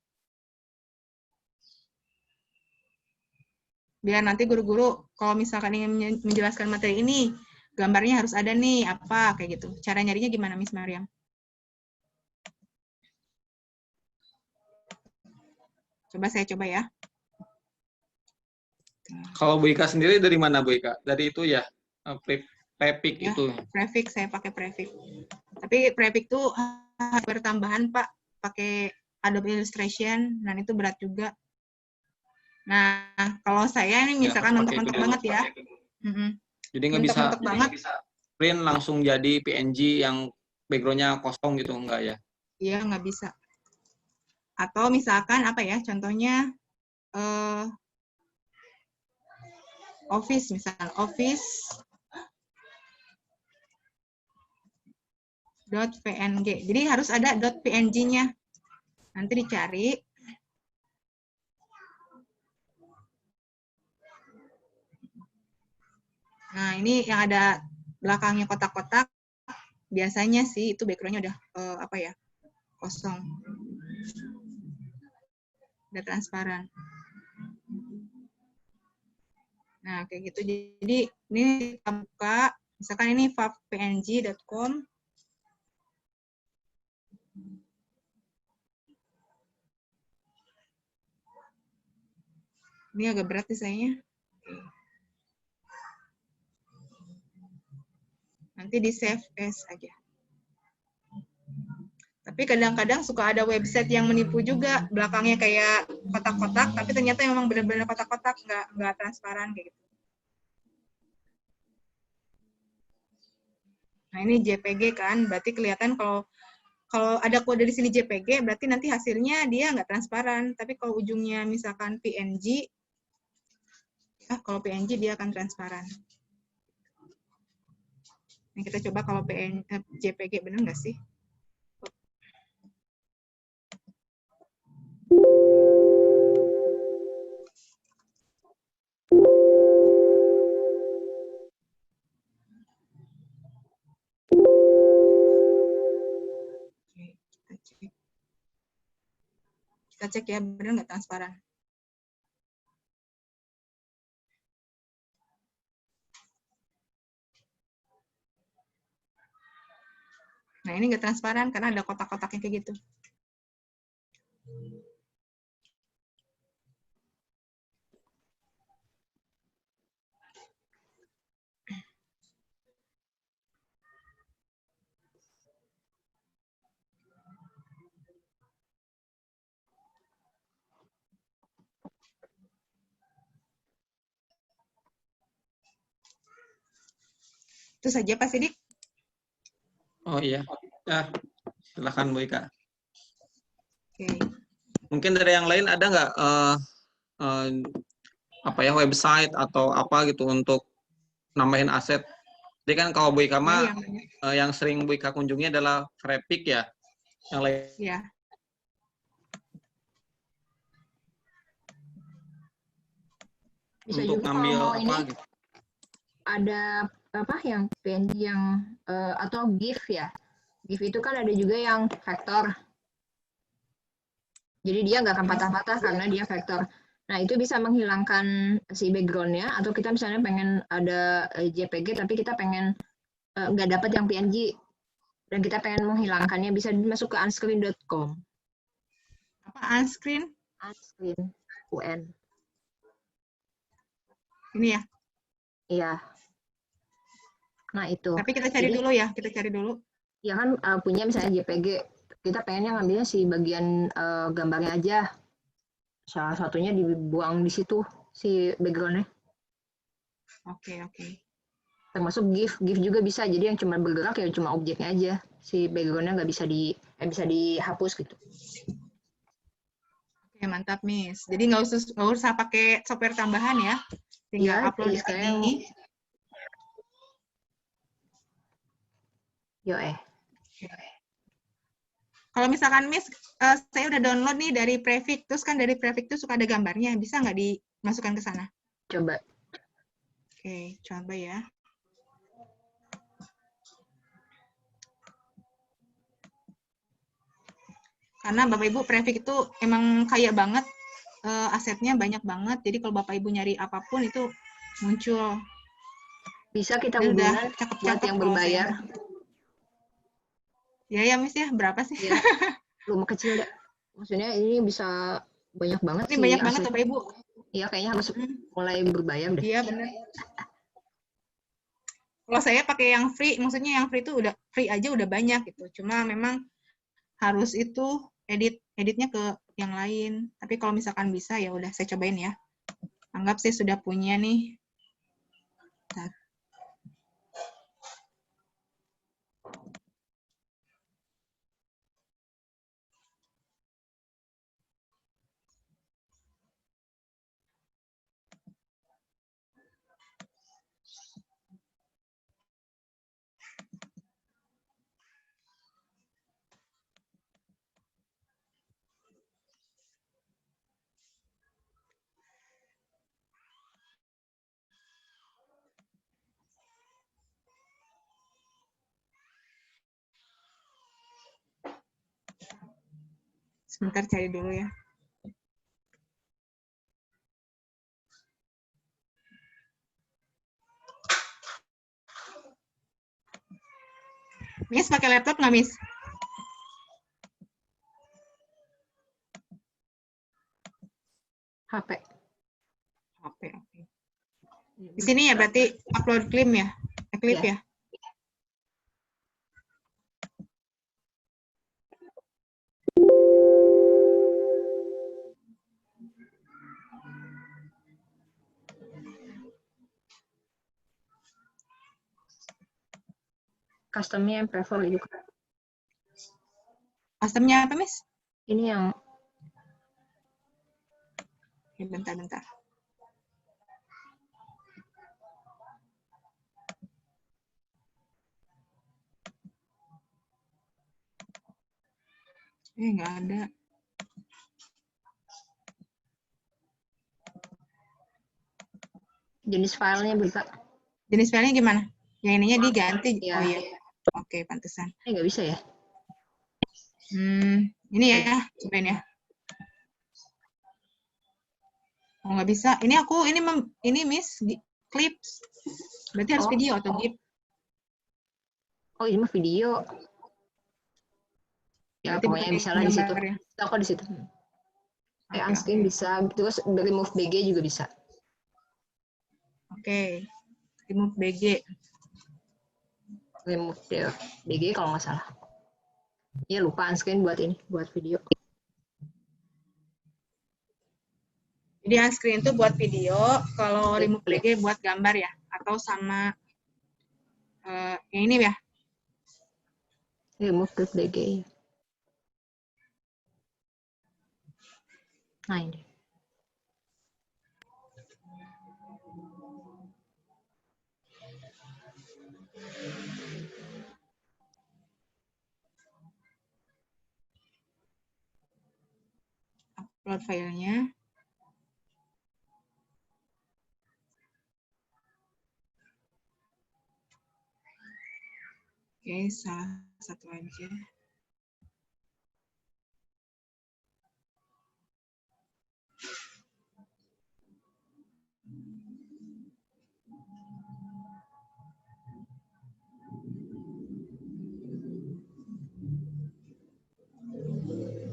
Biar nanti guru-guru kalau misalkan ingin menjelaskan materi ini, gambarnya harus ada nih, apa, kayak gitu. Cara nyarinya gimana, Miss Mariam? Coba saya coba ya. Kalau Bu Ika sendiri dari mana Bu Ika? Dari itu ya, Prefix ya, itu. Prefix, saya pakai Prefix. Tapi Prefix tuh bertambahan Pak, pakai Adobe Illustration, dan itu berat juga. Nah, kalau saya ini misalkan mentok-mentok banget ya. Jadi nggak bisa print langsung jadi PNG yang background-nya kosong gitu, enggak ya? Iya, nggak bisa. Atau misalkan apa ya, contohnya Office, misalkan Office.png. Jadi harus ada .png-nya. Nanti dicari. Nah, ini yang ada belakangnya kotak-kotak, biasanya sih itu background-nya udah kosong. Udah transparan. Nah, kayak gitu. Jadi, ini kita buka, misalkan ini favpng.com. Ini agak berat desainnya. Nanti di save as aja. Tapi kadang-kadang suka ada website yang menipu juga, belakangnya kayak kotak-kotak, tapi ternyata memang benar-benar kotak-kotak, nggak transparan kayak gitu. Nah ini JPG kan, berarti kelihatan kalau ada kode di sini JPG, berarti nanti hasilnya dia nggak transparan. Tapi kalau ujungnya misalkan PNG, kalau PNG dia akan transparan. Nah, kita coba kalau JPG benar nggak sih? Oke, kita cek ya, benar nggak transparan? Nah, ini nggak transparan karena ada kotak-kotaknya kayak gitu. Itu saja Pak Sidik. Oh iya, ya silakan Bu Ika. Oke. Mungkin dari yang lain ada nggak website atau apa gitu untuk nambahin aset? Jadi kan kalau Bu Ika mah yang sering Bu Ika kunjungi adalah Prefix ya, yang lain. Ya. Bisa untuk juga kalau ngambil mau apa ini gitu. ada apa yang PNG yang atau GIF ya. GIF itu kan ada juga yang vektor. Jadi dia nggak akan patah-patah karena dia vektor. Nah, itu bisa menghilangkan si background-nya, atau kita misalnya pengen ada JPG, tapi kita pengen nggak dapat yang PNG, dan kita pengen menghilangkannya, bisa masuk ke unscreen.com. Apa unscreen? Unscreen, UN. Ini ya? Iya. Nah, itu. Tapi kita cari dulu ya, kita cari dulu. Ya kan punya misalnya JPG, kita pengennya ngambilnya si bagian gambarnya aja. Salah satunya dibuang di situ, si background-nya. Oke, oke. Termasuk GIF juga bisa, jadi yang cuma bergerak ya cuma objeknya aja, si background-nya nggak bisa bisa dihapus gitu. Oke, mantap Miss. Jadi nggak usah pakai software tambahan ya, tinggal Iya, upload di sini. Kalau misalkan Miss, saya udah download nih dari Prefix, terus kan dari Prefix itu suka ada gambarnya, bisa nggak dimasukkan ke sana? Coba. Oke, coba ya. Karena Bapak Ibu Prefix itu emang kaya banget, asetnya banyak banget, jadi kalau Bapak Ibu nyari apapun itu muncul. Bisa kita Ini udah hubungan cakep-cakep buat yang kalau berbayar. Ya Miss ya, berapa sih? Ya, rumah kecil deh. Maksudnya ini bisa banyak banget Ini sih. banyak banget Bapak Ibu. Iya, kayaknya harus mulai berbayar deh. Iya, bener. Kalau saya pakai yang free, maksudnya yang free itu udah free aja udah banyak gitu. Cuma memang harus itu editnya ke yang lain. Tapi kalau misalkan bisa ya udah saya cobain ya. Anggap saya sudah punya nih. Bentar. Sebentar cari dulu ya. Miss pakai laptop nggak, Miss? HP. HP, oke. Di sini ya berarti upload klip ya? Klip ya? Customnya MP4 juga. Customnya apa, Miss? Ini yang... Oke, bentar-bentar. Nggak ada. Jenis filenya bisa. Jenis filenya gimana? Yang ininya diganti? Ya. Oh iya. Oke, pantesan. Ini nggak bisa ya? Ini ya, cobain ya. Oh, nggak bisa. Ini Miss, clips. Berarti harus video atau GIF. Oh, ini mah video. Ya, Berarti pokoknya bisa lah di situ. gambarnya. Bisa kok di situ. Kayak unscreen bisa. Terus remove BG juga bisa. Oke. Remove BG. Remove BG kalau nggak salah. Iya, lupa unscreen buat ini, buat video. Jadi unscreen itu buat video, kalau remove BG buat gambar ya, atau sama yang ini ya. Remove BG. Nah, ini. Upload filenya. Oke, salah satu aja.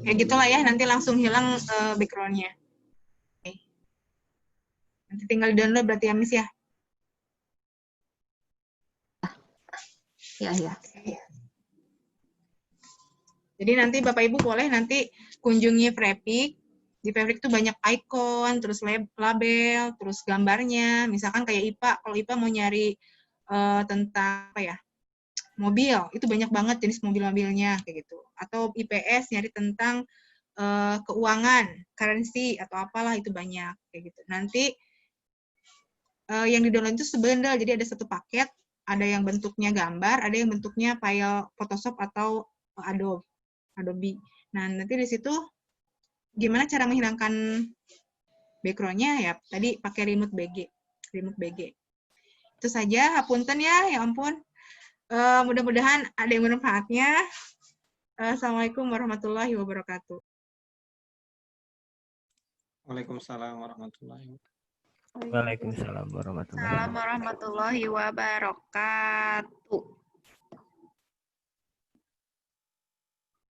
Ya gitulah ya, nanti langsung hilang background-nya. Oke. Nanti tinggal download berarti ya, Miss ya? Ya. Jadi nanti Bapak Ibu boleh nanti kunjungi Prepik. Di Prepik itu banyak icon, terus label, terus gambarnya. Misalkan kayak IPA, kalau IPA mau nyari tentang apa ya? Mobil, itu banyak banget jenis mobil-mobilnya kayak gitu. Atau IPS nyari tentang keuangan, currency atau apalah itu banyak kayak gitu. Nanti yang di-download itu sebundle, jadi ada satu paket, ada yang bentuknya gambar, ada yang bentuknya file Photoshop atau Adobe. Nah, nanti di situ gimana cara menghilangkan background-nya ya tadi pakai remote BG. Itu saja, hapunten ya ampun. Mudah-mudahan ada yang bermanfaatnya. Assalamualaikum warahmatullahi wabarakatuh. Waalaikumsalam warahmatullahi wabarakatuh. Waalaikumsalam warahmatullahi wabarakatuh. Assalamualaikum warahmatullahi wabarakatuh.